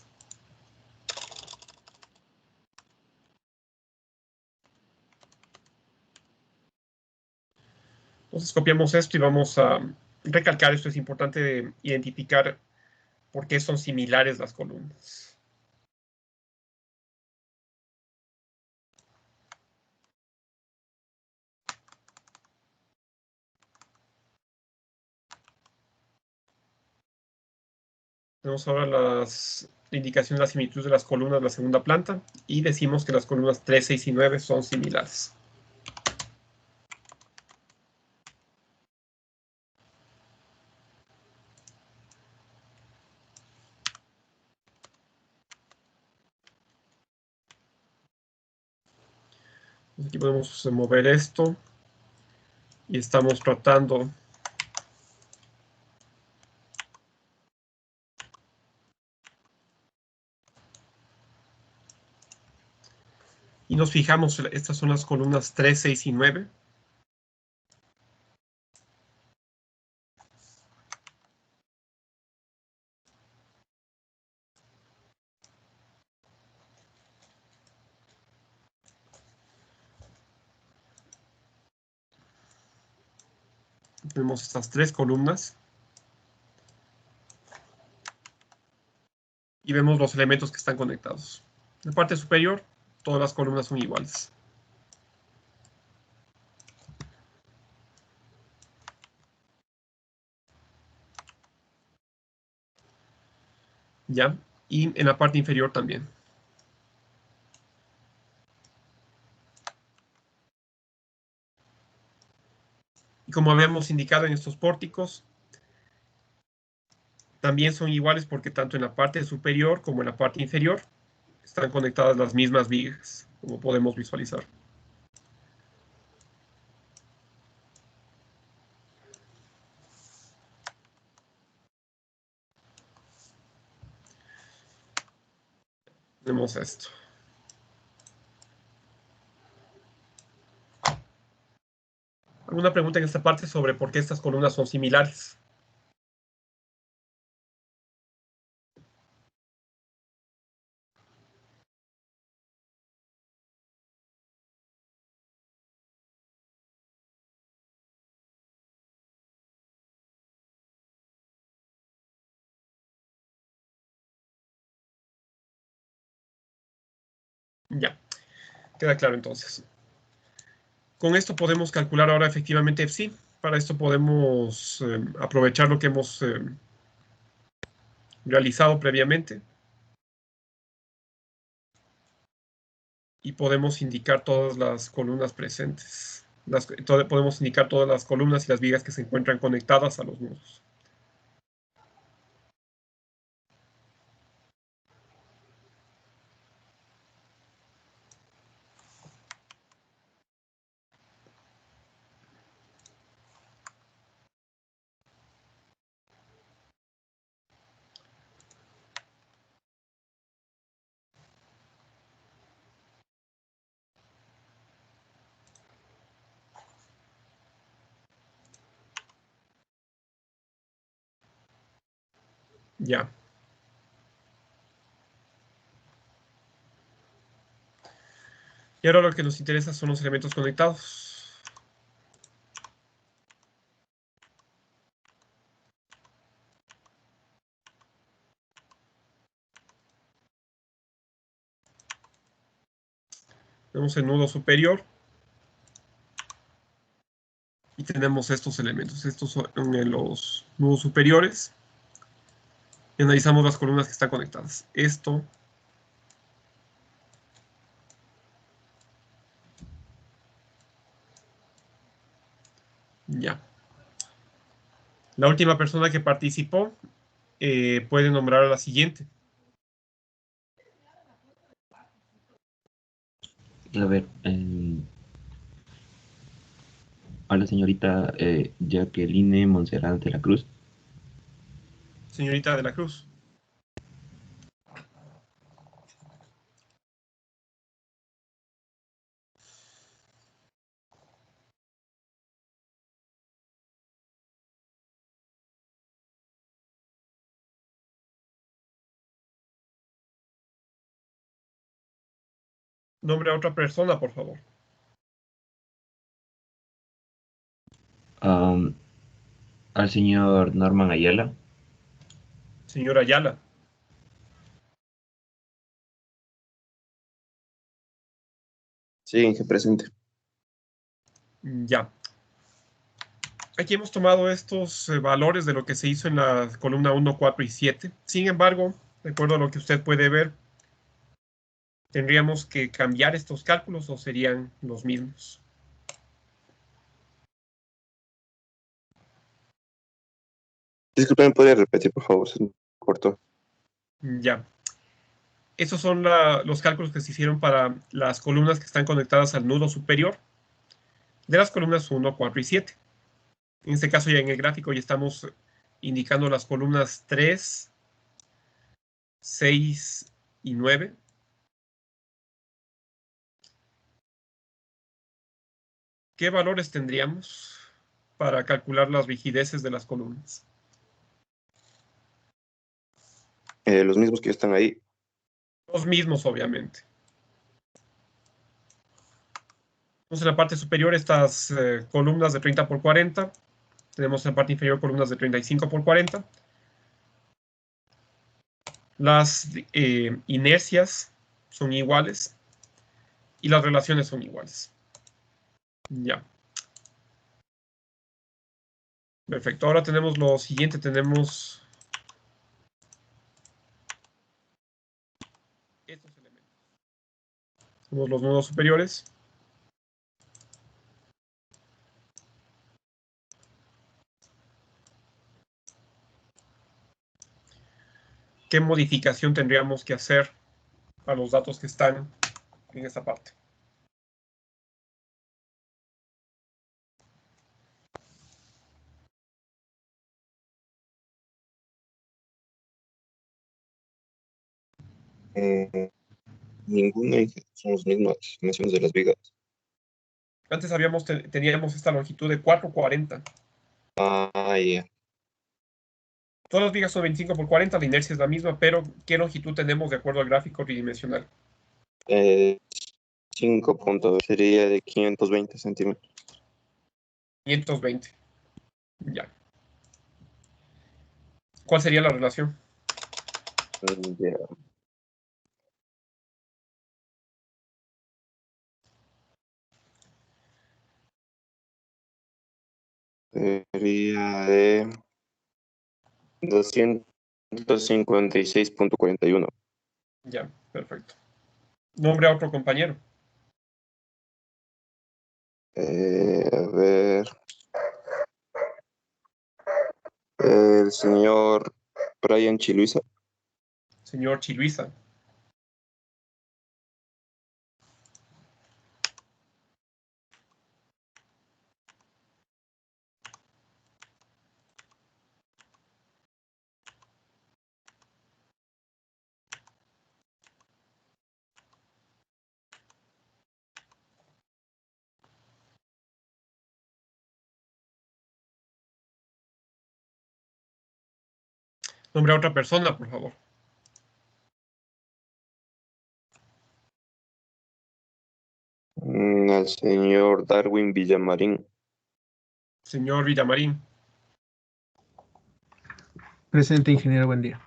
Entonces copiamos esto y vamos a recalcar esto. Es importante identificar por qué son similares las columnas. Tenemos ahora la indicación de la similitud de las columnas de la segunda planta y decimos que las columnas 3, 6 y 9 son similares. Aquí podemos mover esto y estamos tratando y nos fijamos, estas son las columnas 3, 6 y 9. Tenemos estas tres columnas y vemos los elementos que están conectados. En la parte superior, todas las columnas son iguales. ¿Ya? Y en la parte inferior también. Y como habíamos indicado en estos pórticos, también son iguales porque tanto en la parte superior como en la parte inferior están conectadas las mismas vigas, como podemos visualizar. Tenemos esto. ¿Alguna pregunta en esta parte sobre por qué estas columnas son similares? Ya, queda claro entonces. Con esto podemos calcular ahora efectivamente psi. Para esto podemos aprovechar lo que hemos realizado previamente. y podemos indicar todas las columnas presentes. Podemos indicar todas las columnas y las vigas que se encuentran conectadas a los nudos. Ya. Y ahora lo que nos interesa son los elementos conectados. Tenemos el nudo superior. Y tenemos estos elementos. Estos son los nudos superiores. Y analizamos las columnas que están conectadas. Esto. Ya. La última persona que participó puede nombrar a la siguiente. A ver, a la señorita Jacqueline Monserrat de la Cruz. Señorita de la Cruz. Nombre a otra persona, por favor. Al señor Norman Ayala. Señor Ayala. Sí, Inge, presente. Ya. Aquí hemos tomado estos valores de lo que se hizo en la columna 1, 4 y 7. Sin embargo, de acuerdo a lo que usted puede ver, ¿tendríamos que cambiar estos cálculos o serían los mismos? Disculpen, ¿podría repetir, por favor? Se me cortó. Ya. Esos son los cálculos que se hicieron para las columnas que están conectadas al nudo superior de las columnas 1, 4 y 7. En este caso, ya en el gráfico ya estamos indicando las columnas 3, 6 y 9. ¿Qué valores tendríamos para calcular las rigideces de las columnas? Los mismos que ya están ahí. Los mismos, obviamente. Tenemos en la parte superior estas columnas de 30 por 40. Tenemos en la parte inferior columnas de 35 por 40. Las inercias son iguales y las relaciones son iguales. Ya. Perfecto. Ahora tenemos lo siguiente. Tenemos estos elementos. Tenemos los nudos superiores. ¿Qué modificación tendríamos que hacer a los datos que están en esta parte? Ninguna, son las mismas dimensiones de las vigas. Antes teníamos esta longitud de 440. Ya. Todas las vigas son 25 por 40, la inercia es la misma, pero ¿qué longitud tenemos de acuerdo al gráfico tridimensional? 5 puntos, sería de 520 centímetros. 520. Ya. ¿Cuál sería la relación? Ya. Sería de 256.41. Ya, perfecto. Nombre a otro compañero. A ver. El señor Brian Chiluisa. Señor Chiluisa. Nombre a otra persona, por favor. Al señor Darwin Villamarín. Señor Villamarín. Presente, ingeniero, buen día.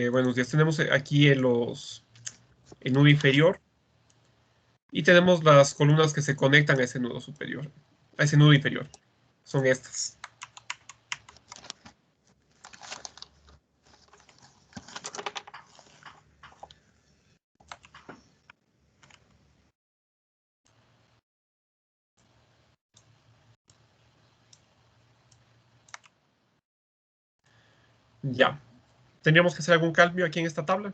Buenos días. Tenemos aquí el nudo inferior. Y tenemos las columnas que se conectan a ese nudo superior. A ese nudo inferior. Son estas. Ya. ¿Tendríamos que hacer algún cambio aquí en esta tabla?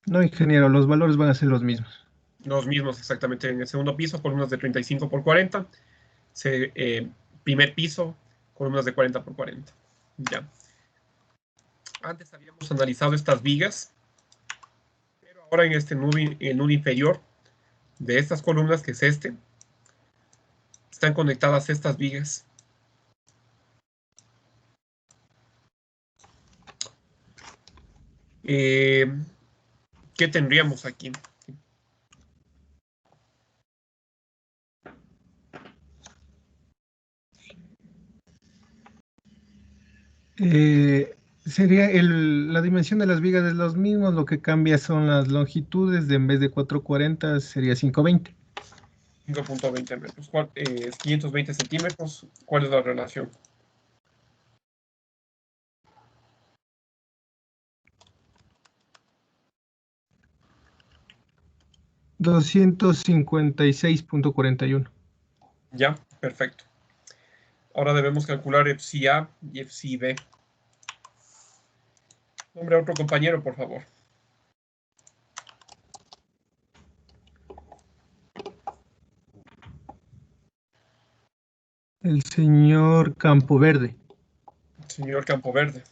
No, ingeniero, los valores van a ser los mismos. Los mismos exactamente. En el segundo piso, columnas de 35 por 40. Primer piso, columnas de 40 por 40. Ya. Antes habíamos analizado estas vigas. Pero ahora en este nudo, el nudo inferior de estas columnas, que es este, están conectadas estas vigas. ¿Qué tendríamos aquí? Sería la dimensión de las vigas es los mismos, lo que cambia son las longitudes, en vez de 440 sería 520. 5.20 metros. 520 centímetros. ¿Cuál es la relación? $256.41. Ya, perfecto. Ahora debemos calcular FCA y FCB. Nombre a otro compañero, por favor. El señor Campoverde. Señor Campoverde.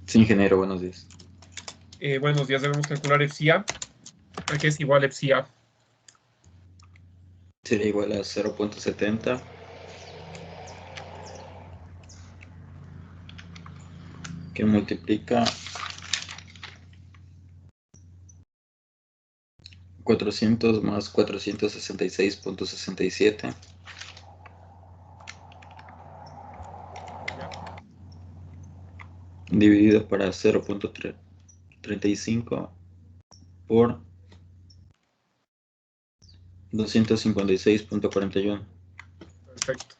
Sí, ingeniero, buenos días. Buenos días, debemos calcular FCA. ¿A qué es igual FCA? Sería igual a 0.70 que multiplica 400 más 466.67 dividido para 0.35 por 256.41. Perfecto.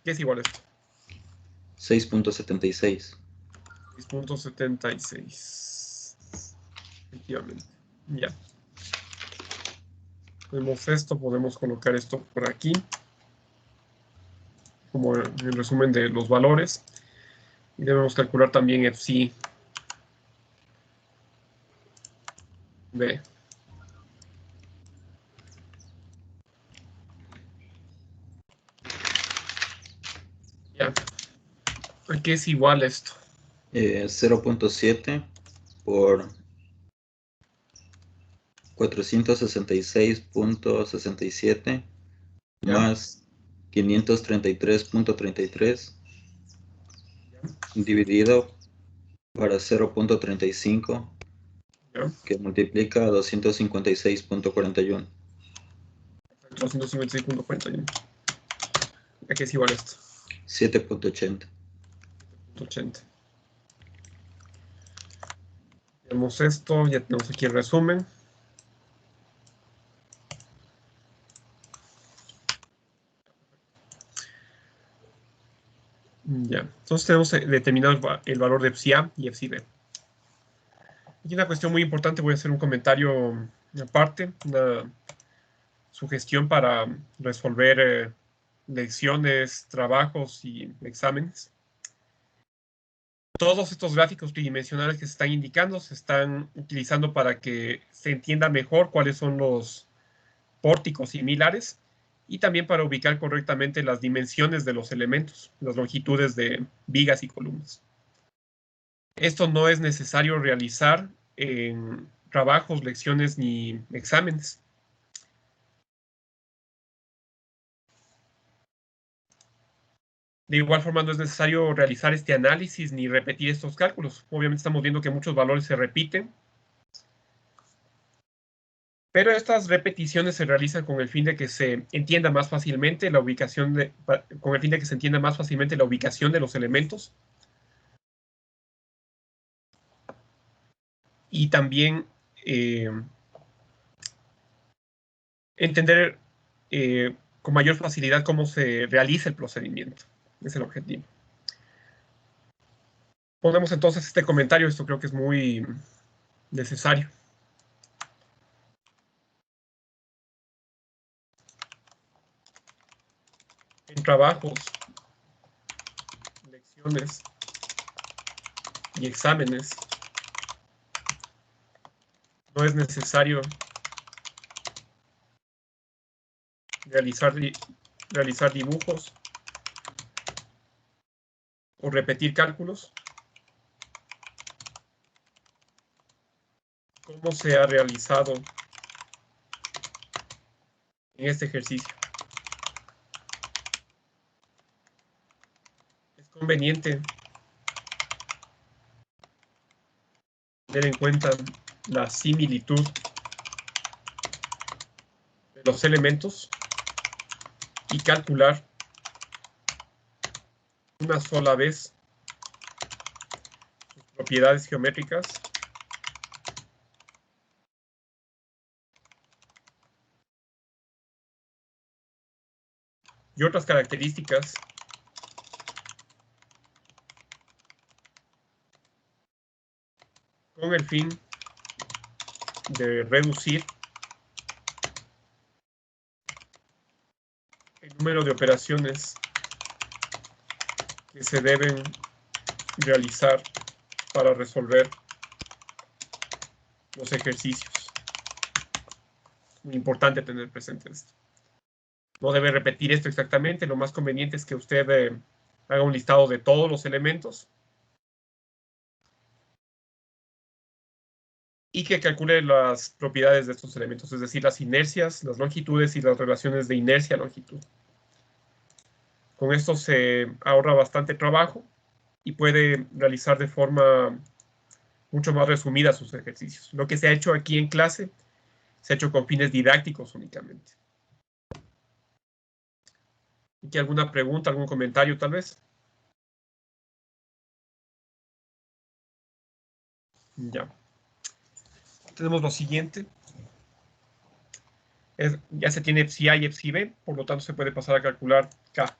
¿Qué es igual a esto? 6.76. 6.76. Efectivamente. Ya. Vemos esto, podemos colocar esto por aquí. Como el resumen de los valores. Y debemos calcular también FCB. Ya. ¿A qué es igual esto? 0.7 por 466.67 más 533.33 dividido para 0.35 que multiplica 256.41. 256.41. ¿A qué es igual esto? 7.80. 80. Tenemos esto, ya tenemos aquí el resumen. Ya, entonces tenemos determinado el valor de FCA y FCB. Aquí una cuestión muy importante, voy a hacer un comentario aparte, una sugestión para resolver lecciones, trabajos y exámenes. Todos estos gráficos tridimensionales que se están indicando se están utilizando para que se entienda mejor cuáles son los pórticos similares y también para ubicar correctamente las dimensiones de los elementos, las longitudes de vigas y columnas. Esto no es necesario realizar en trabajos, lecciones ni exámenes. De igual forma, no es necesario realizar este análisis ni repetir estos cálculos. Obviamente estamos viendo que muchos valores se repiten, pero estas repeticiones se realizan con el fin de que se entienda más fácilmente la ubicación de los elementos y también entender con mayor facilidad cómo se realiza el procedimiento. Es el objetivo. Ponemos entonces este comentario, esto creo que es muy necesario. En trabajos, lecciones y exámenes, no es necesario realizar dibujos o repetir cálculos, como se ha realizado en este ejercicio. Es conveniente tener en cuenta la similitud de los elementos y calcular una sola vez sus propiedades geométricas y otras características con el fin de reducir el número de operaciones que se deben realizar para resolver los ejercicios. Muy importante tener presente esto. No debe repetir esto exactamente. Lo más conveniente es que usted haga un listado de todos los elementos y que calcule las propiedades de estos elementos, es decir, las inercias, las longitudes y las relaciones de inercia a longitud. Con esto se ahorra bastante trabajo y puede realizar de forma mucho más resumida sus ejercicios. Lo que se ha hecho aquí en clase se ha hecho con fines didácticos únicamente. ¿Y alguna pregunta, algún comentario tal vez? Ya. Tenemos lo siguiente. Ya se tiene psi A y psi B, por lo tanto se puede pasar a calcular K.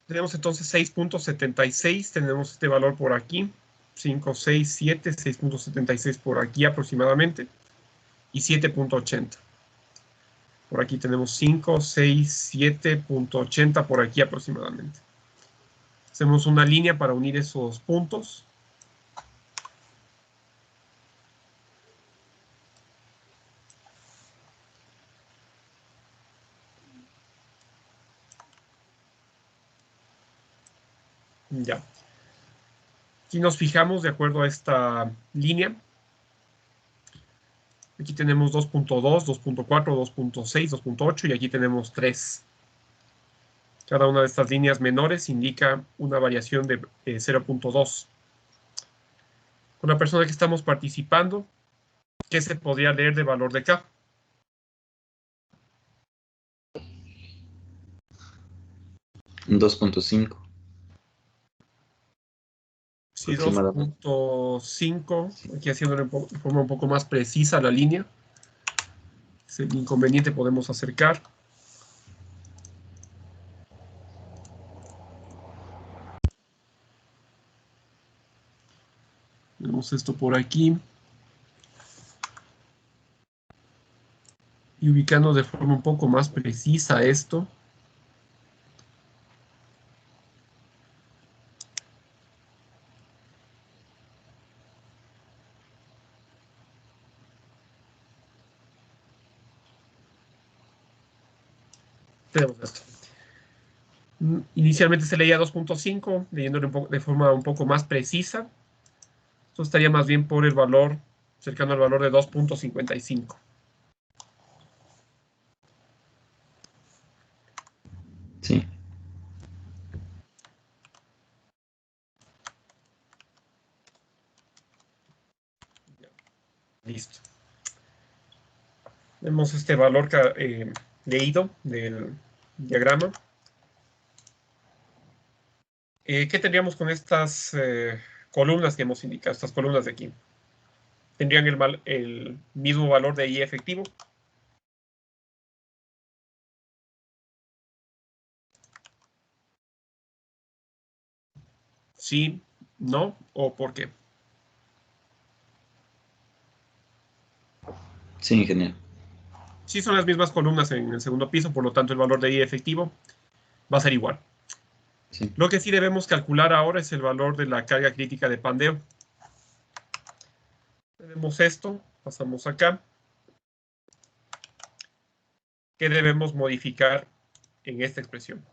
Tenemos entonces 6.76, tenemos este valor por aquí, 5, 6, 7, 6.76 por aquí aproximadamente, y 7.80. Por aquí tenemos 5, 6, 7.80 por aquí aproximadamente. Hacemos una línea para unir esos puntos. Ya. Aquí nos fijamos de acuerdo a esta línea. Aquí tenemos 2.2, 2.4, 2.6, 2.8 y aquí tenemos 3. Cada una de estas líneas menores indica una variación de 0.2. Con la persona que estamos participando, ¿qué se podría leer de valor de K? Un 2.5. Sí, 2.5, aquí haciéndole de forma un poco más precisa la línea. Sin inconveniente podemos acercar. Tenemos esto por aquí. Y ubicando de forma un poco más precisa esto. Tenemos esto. Inicialmente se leía 2.5, leyéndolo de forma un poco más precisa. Esto estaría más bien por el valor, cercano al valor de 2.55. Sí. Listo. Vemos este valor leído del diagrama. ¿Qué tendríamos con estas columnas que hemos indicado, estas columnas de aquí? ¿Tendrían el mismo valor de I efectivo? ¿Sí, no o por qué? Sí, ingeniero. Sí, son las mismas columnas en el segundo piso, por lo tanto el valor de I efectivo va a ser igual. Sí. Lo que sí debemos calcular ahora es el valor de la carga crítica de pandeo. Tenemos esto, pasamos acá. ¿Qué debemos modificar en esta expresión?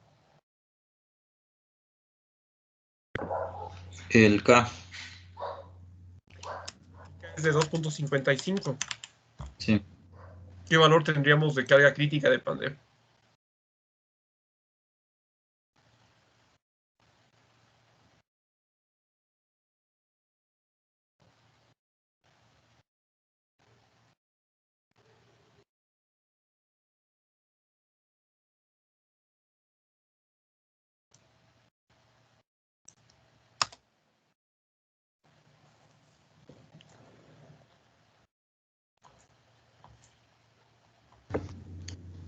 El K. Es de 2.55. Sí. ¿Qué valor tendríamos de carga crítica de pandeo?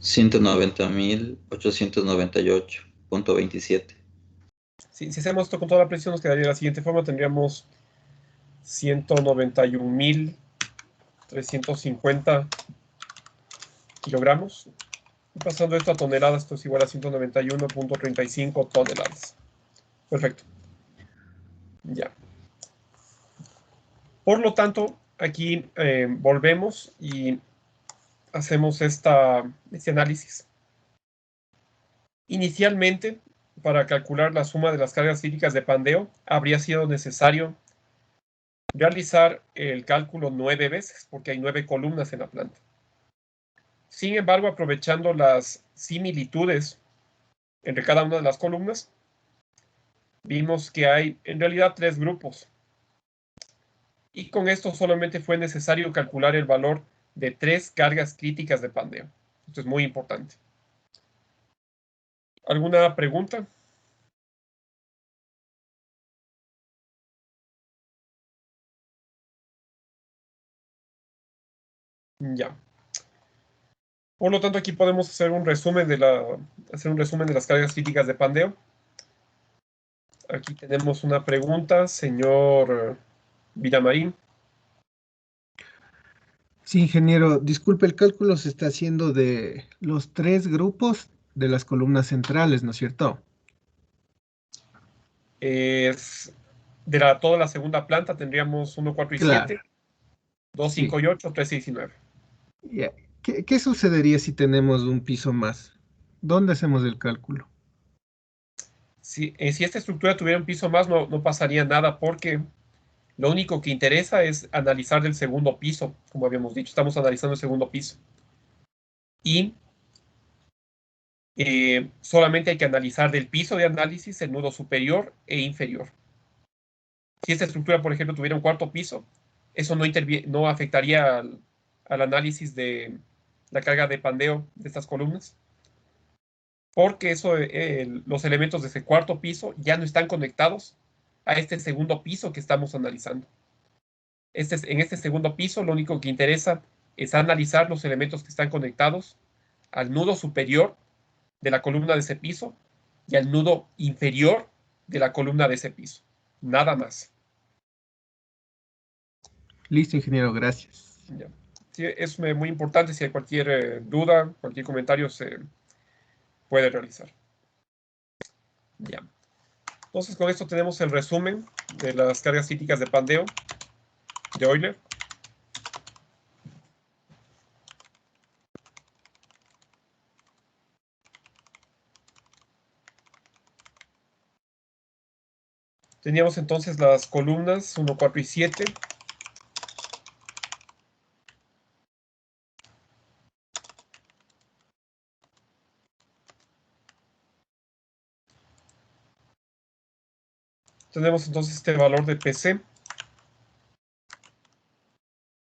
$190,898.27. Si hacemos esto con toda la presión, nos quedaría de la siguiente forma. Tendríamos 191.350 kilogramos. Y pasando esto a toneladas, esto es igual a 191.35 toneladas. Perfecto. Ya. Por lo tanto, aquí volvemos y hacemos este análisis. Inicialmente, para calcular la suma de las cargas críticas de pandeo, habría sido necesario realizar el cálculo 9 veces, porque hay 9 columnas en la planta. Sin embargo, aprovechando las similitudes entre cada una de las columnas, vimos que hay en realidad 3 grupos. Y con esto solamente fue necesario calcular el valor de 3 cargas críticas de pandeo. Esto es muy importante. ¿Alguna pregunta? Ya. Por lo tanto, aquí podemos hacer un resumen de las cargas críticas de pandeo. Aquí tenemos una pregunta, señor Villamarín. Sí, ingeniero, disculpe, el cálculo se está haciendo de los 3 grupos de las columnas centrales, ¿no es cierto? Es de toda la segunda planta tendríamos 1, 4 y Claro. 7, 2, Sí. 5 y 8, 3, 6 y 9. Ya. ¿Qué sucedería si tenemos un piso más? ¿Dónde hacemos el cálculo? Si esta estructura tuviera un piso más, no pasaría nada, porque lo único que interesa es analizar del segundo piso, como habíamos dicho, estamos analizando el segundo piso. Y solamente hay que analizar del piso de análisis el nudo superior e inferior. Si esta estructura, por ejemplo, tuviera un cuarto piso, eso no afectaría al análisis de la carga de pandeo de estas columnas, porque los elementos de ese cuarto piso ya no están conectados a este segundo piso que estamos analizando. En este segundo piso, lo único que interesa es analizar los elementos que están conectados al nudo superior de la columna de ese piso y al nudo inferior de la columna de ese piso. Nada más. Listo, ingeniero, gracias. Ya. Sí, es muy importante. Si hay cualquier duda, cualquier comentario, se puede realizar. Ya. Entonces, con esto tenemos el resumen de las cargas críticas de pandeo de Euler. Teníamos entonces las columnas 1, 4 y 7. Tenemos entonces este valor de PC.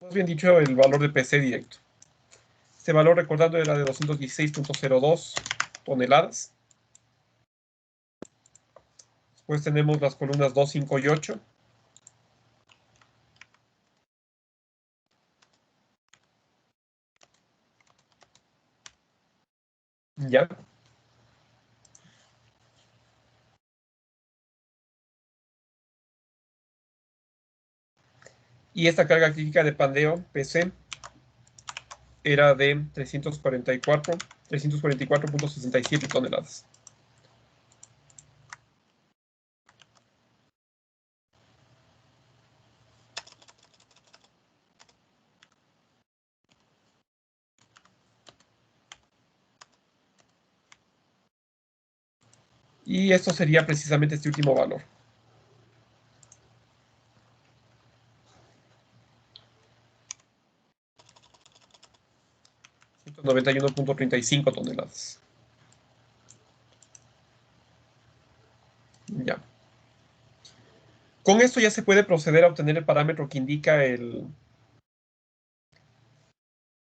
Más bien dicho, el valor de PC directo. Este valor, recordando, era de 216.02 toneladas. Después tenemos las columnas 2, 5 y 8. Ya. Y esta carga crítica de pandeo, PC, era de 344.67 toneladas. Y esto sería precisamente este último valor. $191.35 toneladas. Ya. Con esto ya se puede proceder a obtener el parámetro que indica el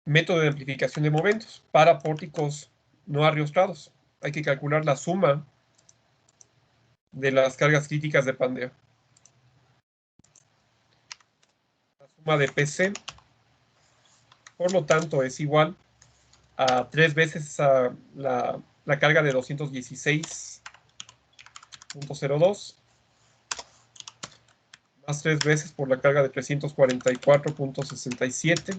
método de amplificación de momentos para pórticos no arriostrados. Hay que calcular la suma de las cargas críticas de pandeo. La suma de PC, por lo tanto, es igual a 3 veces la carga de 216.02 más 3 veces por la carga de 344.67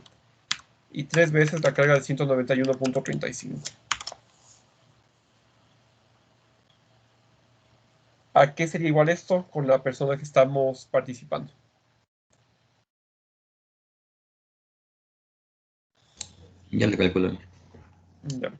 y 3 veces la carga de 191.35. ¿A qué sería igual esto con la persona que estamos participando? Ya le calculo. Ya.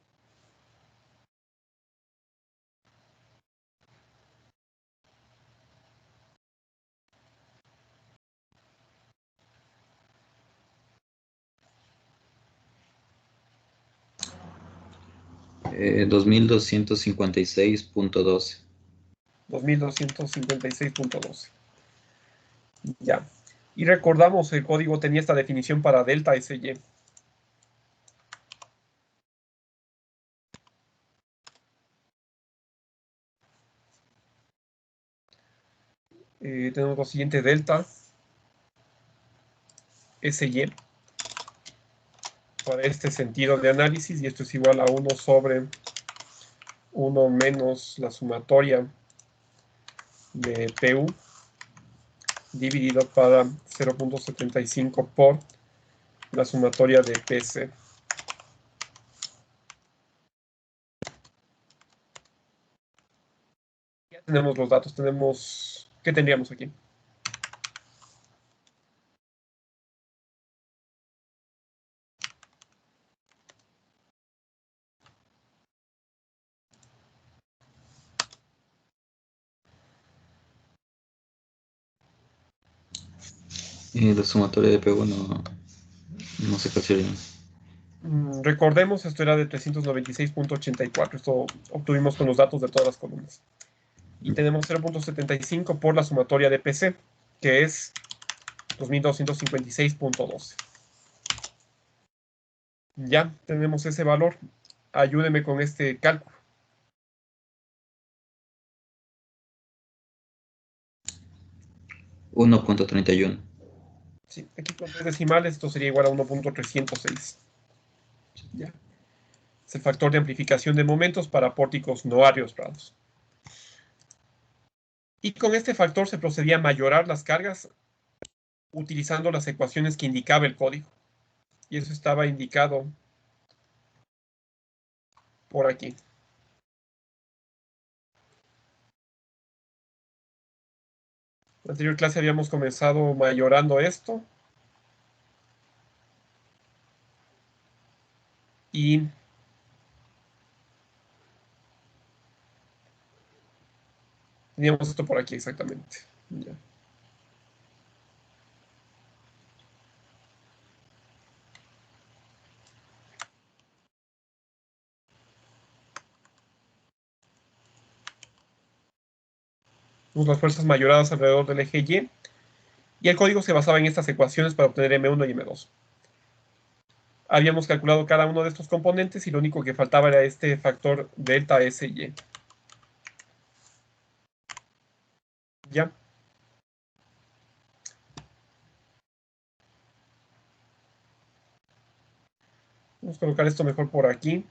Eh, 2256.12. 2256.12. Ya. Y recordamos, el código tenía esta definición para delta SY. Tenemos lo siguiente: delta SY para este sentido de análisis, y esto es igual a 1 sobre 1 menos la sumatoria de PU dividido para 0.75 por la sumatoria de PC. Ya tenemos los datos. ¿Qué tendríamos aquí? La sumatoria de PU no se calcula. Recordemos, esto era de 396.84. Esto obtuvimos con los datos de todas las columnas. Y tenemos 0.75 por la sumatoria de PC, que es 2256.12. Ya tenemos ese valor. Ayúdeme con este cálculo. 1.31. Sí, aquí con 3 decimales esto sería igual a 1.306. Ya. Es el factor de amplificación de momentos para pórticos no arriostrados. Y con este factor se procedía a mayorar las cargas utilizando las ecuaciones que indicaba el código. Y eso estaba indicado por aquí. En la anterior clase habíamos comenzado mayorando esto. Y teníamos esto por aquí exactamente. Ya. Las fuerzas mayoradas alrededor del eje Y. Y el código se basaba en estas ecuaciones para obtener M1 y M2. Habíamos calculado cada uno de estos componentes y lo único que faltaba era este factor delta SY. ¿Ya? Vamos a colocar esto mejor por aquí.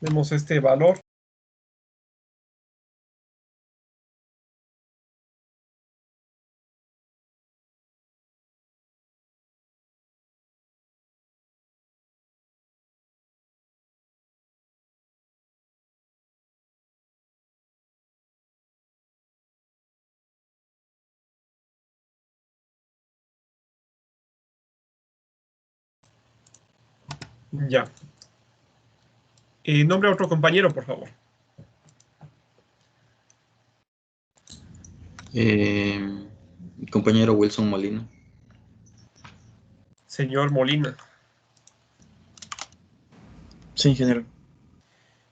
Vemos este valor. Ya. Nombre a otro compañero, por favor. Compañero Wilson Molina. Señor Molina. Sí, ingeniero.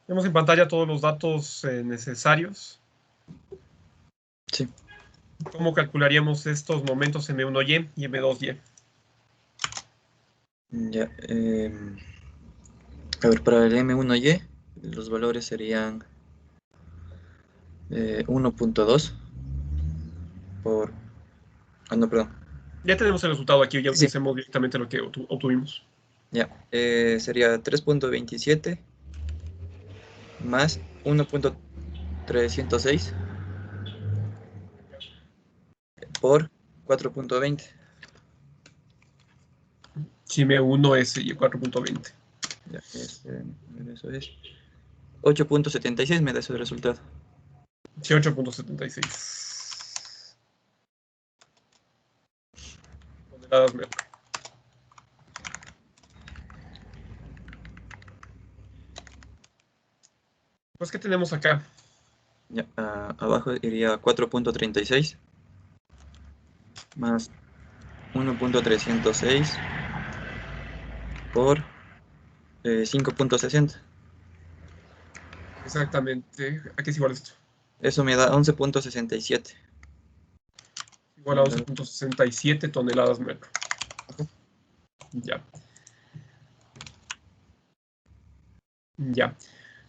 Vemos en pantalla todos los datos necesarios. Sí. ¿Cómo calcularíamos estos momentos M1Y y M2Y? Ya. A ver, para el M1Y, los valores serían 1.2 por... Ah, no, perdón. Ya tenemos el resultado aquí, ya Sí. utilicemos directamente lo que obtuvimos. Ya, sería 3.27 más 1.306 por 4.20. Si M1 es y 4.20. Ya, eso es 8.76, me da ese resultado. Sí, 8.76. Toneladas metro. Pues, ¿qué tenemos acá? Ya, abajo iría 4.36 más 1.306 por 5.60. Exactamente. ¿A qué es igual esto? Eso me da 11.67. Igual a 11.67 toneladas metro. Ya. Ya.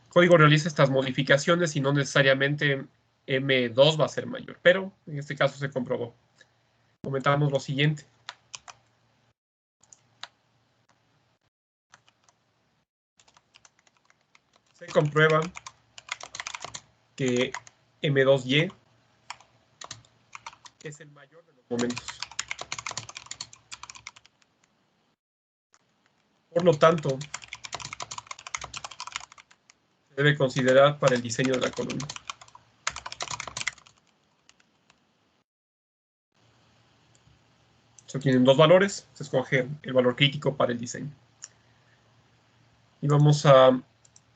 Código realiza estas modificaciones y no necesariamente M2 va a ser mayor, pero en este caso se comprobó. Comentamos lo siguiente. Se comprueba que M2Y es el mayor de los momentos. Por lo tanto, se debe considerar para el diseño de la columna. Se obtienen dos valores, se escoge el valor crítico para el diseño. Y vamos a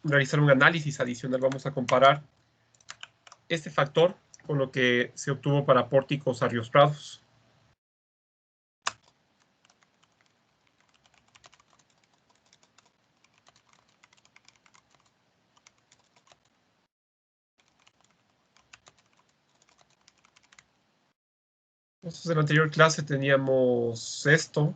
realizar un análisis adicional, vamos a comparar este factor con lo que se obtuvo para pórticos arriostrados. Entonces, en la anterior clase teníamos esto.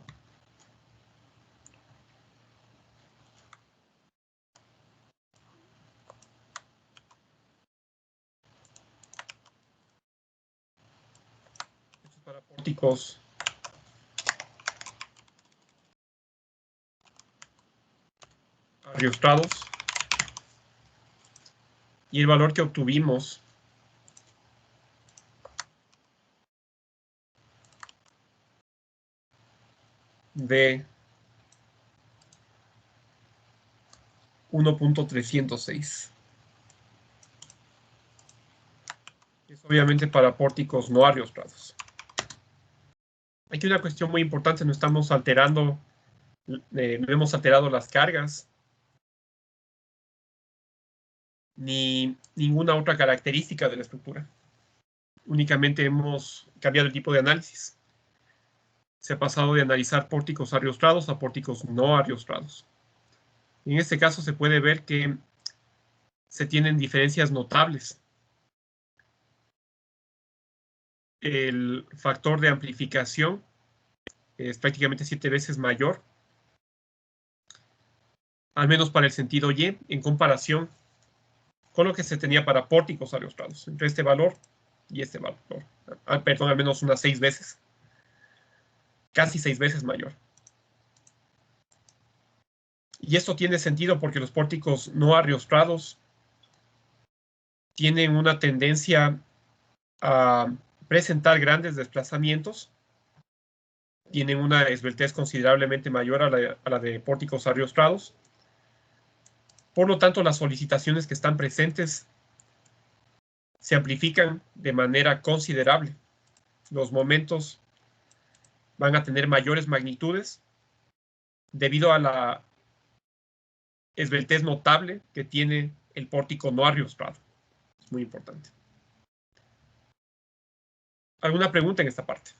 Esto es para pórticos arriostrados. Y el valor que obtuvimos de 1.306. Es obviamente para pórticos no ariostrados. Aquí una cuestión muy importante, no estamos alterando, no hemos alterado las cargas, ni ninguna otra característica de la estructura. Únicamente hemos cambiado el tipo de análisis. Se ha pasado de analizar pórticos ariostrados a pórticos no ariostrados. En este caso se puede ver que se tienen diferencias notables. El factor de amplificación es prácticamente 7 veces mayor, al menos para el sentido Y, en comparación con lo que se tenía para pórticos ariostrados, entre este valor y este valor. Perdón, al menos unas 6 veces. Casi 6 veces mayor. Y esto tiene sentido porque los pórticos no ariostrados tienen una tendencia a presentar grandes desplazamientos, tienen una esbeltez considerablemente mayor a la de pórticos ariostrados. Por lo tanto, las solicitaciones que están presentes se amplifican de manera considerable. Los momentos van a tener mayores magnitudes debido a la esbeltez notable que tiene el pórtico no ariostrado. Es muy importante. ¿Alguna pregunta en esta parte?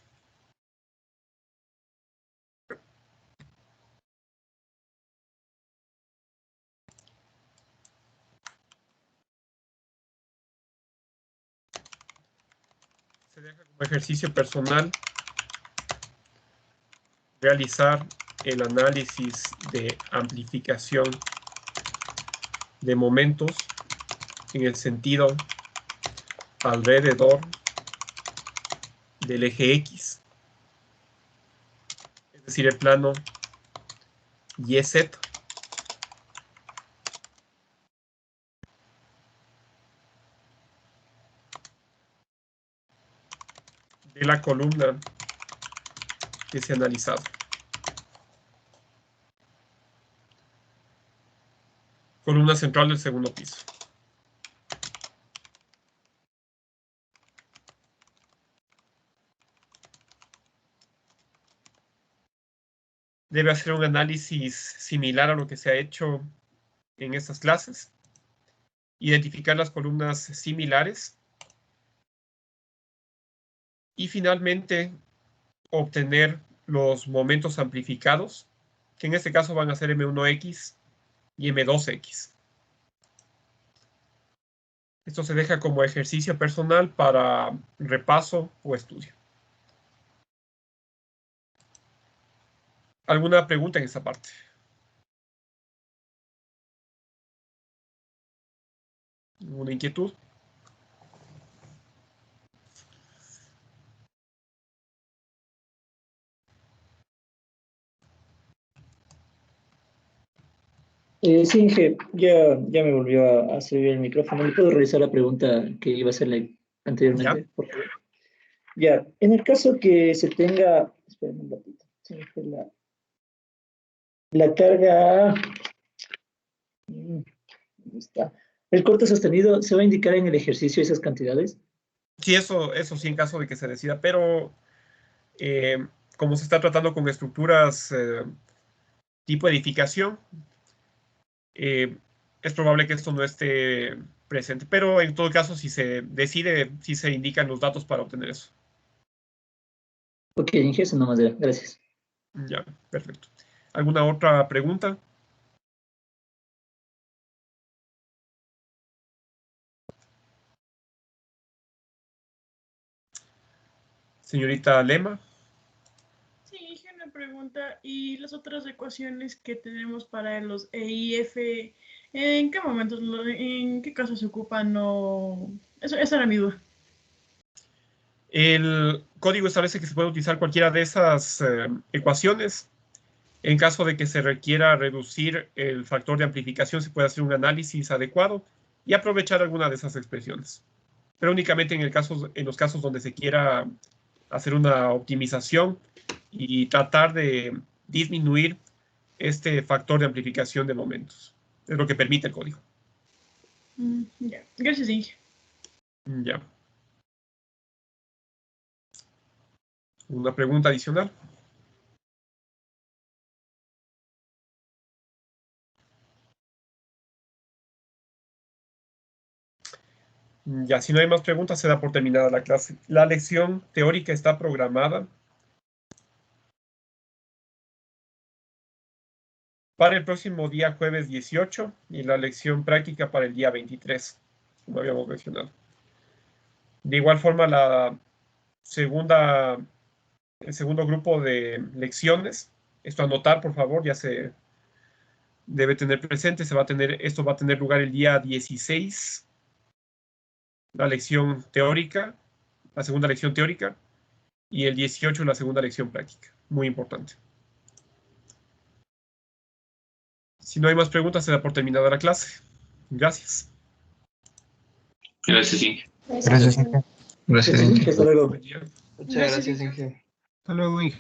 Se deja como ejercicio personal realizar el análisis de amplificación de momentos en el sentido alrededor del eje X, es decir, el plano YZ. De la columna que se ha analizado. Columna central del segundo piso. Debe hacer un análisis similar a lo que se ha hecho en estas clases. Identificar las columnas similares. Y finalmente, obtener los momentos amplificados, que en este caso van a ser M1X y M2X. Esto se deja como ejercicio personal para repaso o estudio. ¿Alguna pregunta en esta parte? ¿Alguna inquietud? Sí, Inge, ya me volvió a servir el micrófono. ¿Le puedo realizar la pregunta que iba a hacerle anteriormente, por favor? Ya, en el caso que se tenga, esperen un ratito, se me fue la carga, ¿dónde está? El corte sostenido, ¿se va a indicar en el ejercicio esas cantidades? Sí, eso sí en caso de que se decida, pero como se está tratando con estructuras tipo edificación, es probable que esto no esté presente, pero en todo caso, si se decide, sí se indican los datos para obtener eso. Ok, Inge, eso nomás era. Gracias. Ya, perfecto. ¿Alguna otra pregunta? Señorita Lema. Sí, hice una pregunta. ¿Y las otras ecuaciones que tenemos para los E y F, en qué momentos, en qué casos se ocupan? No, esa era mi duda. El código establece que se puede utilizar cualquiera de esas ecuaciones. En caso de que se requiera reducir el factor de amplificación, se puede hacer un análisis adecuado y aprovechar alguna de esas expresiones. Pero únicamente en los casos donde se quiera hacer una optimización y tratar de disminuir este factor de amplificación de momentos. Es lo que permite el código. Ya. Gracias, Inge. Ya. Una pregunta adicional. Ya, si no hay más preguntas, se da por terminada la clase. La lección teórica está programada para el próximo día jueves 18 y la lección práctica para el día 23, como habíamos mencionado. De igual forma, el segundo grupo de lecciones, esto anotar, por favor, ya se debe tener presente, esto va a tener lugar el día 16, la lección teórica, la segunda lección teórica, y el 18 la segunda lección práctica. Muy importante. Si no hay más preguntas, se da por terminada la clase. Gracias. Gracias, Inge. Gracias, Inge. Gracias, Inge. Hasta luego. Muchas gracias, Inge. Hasta luego, Inge.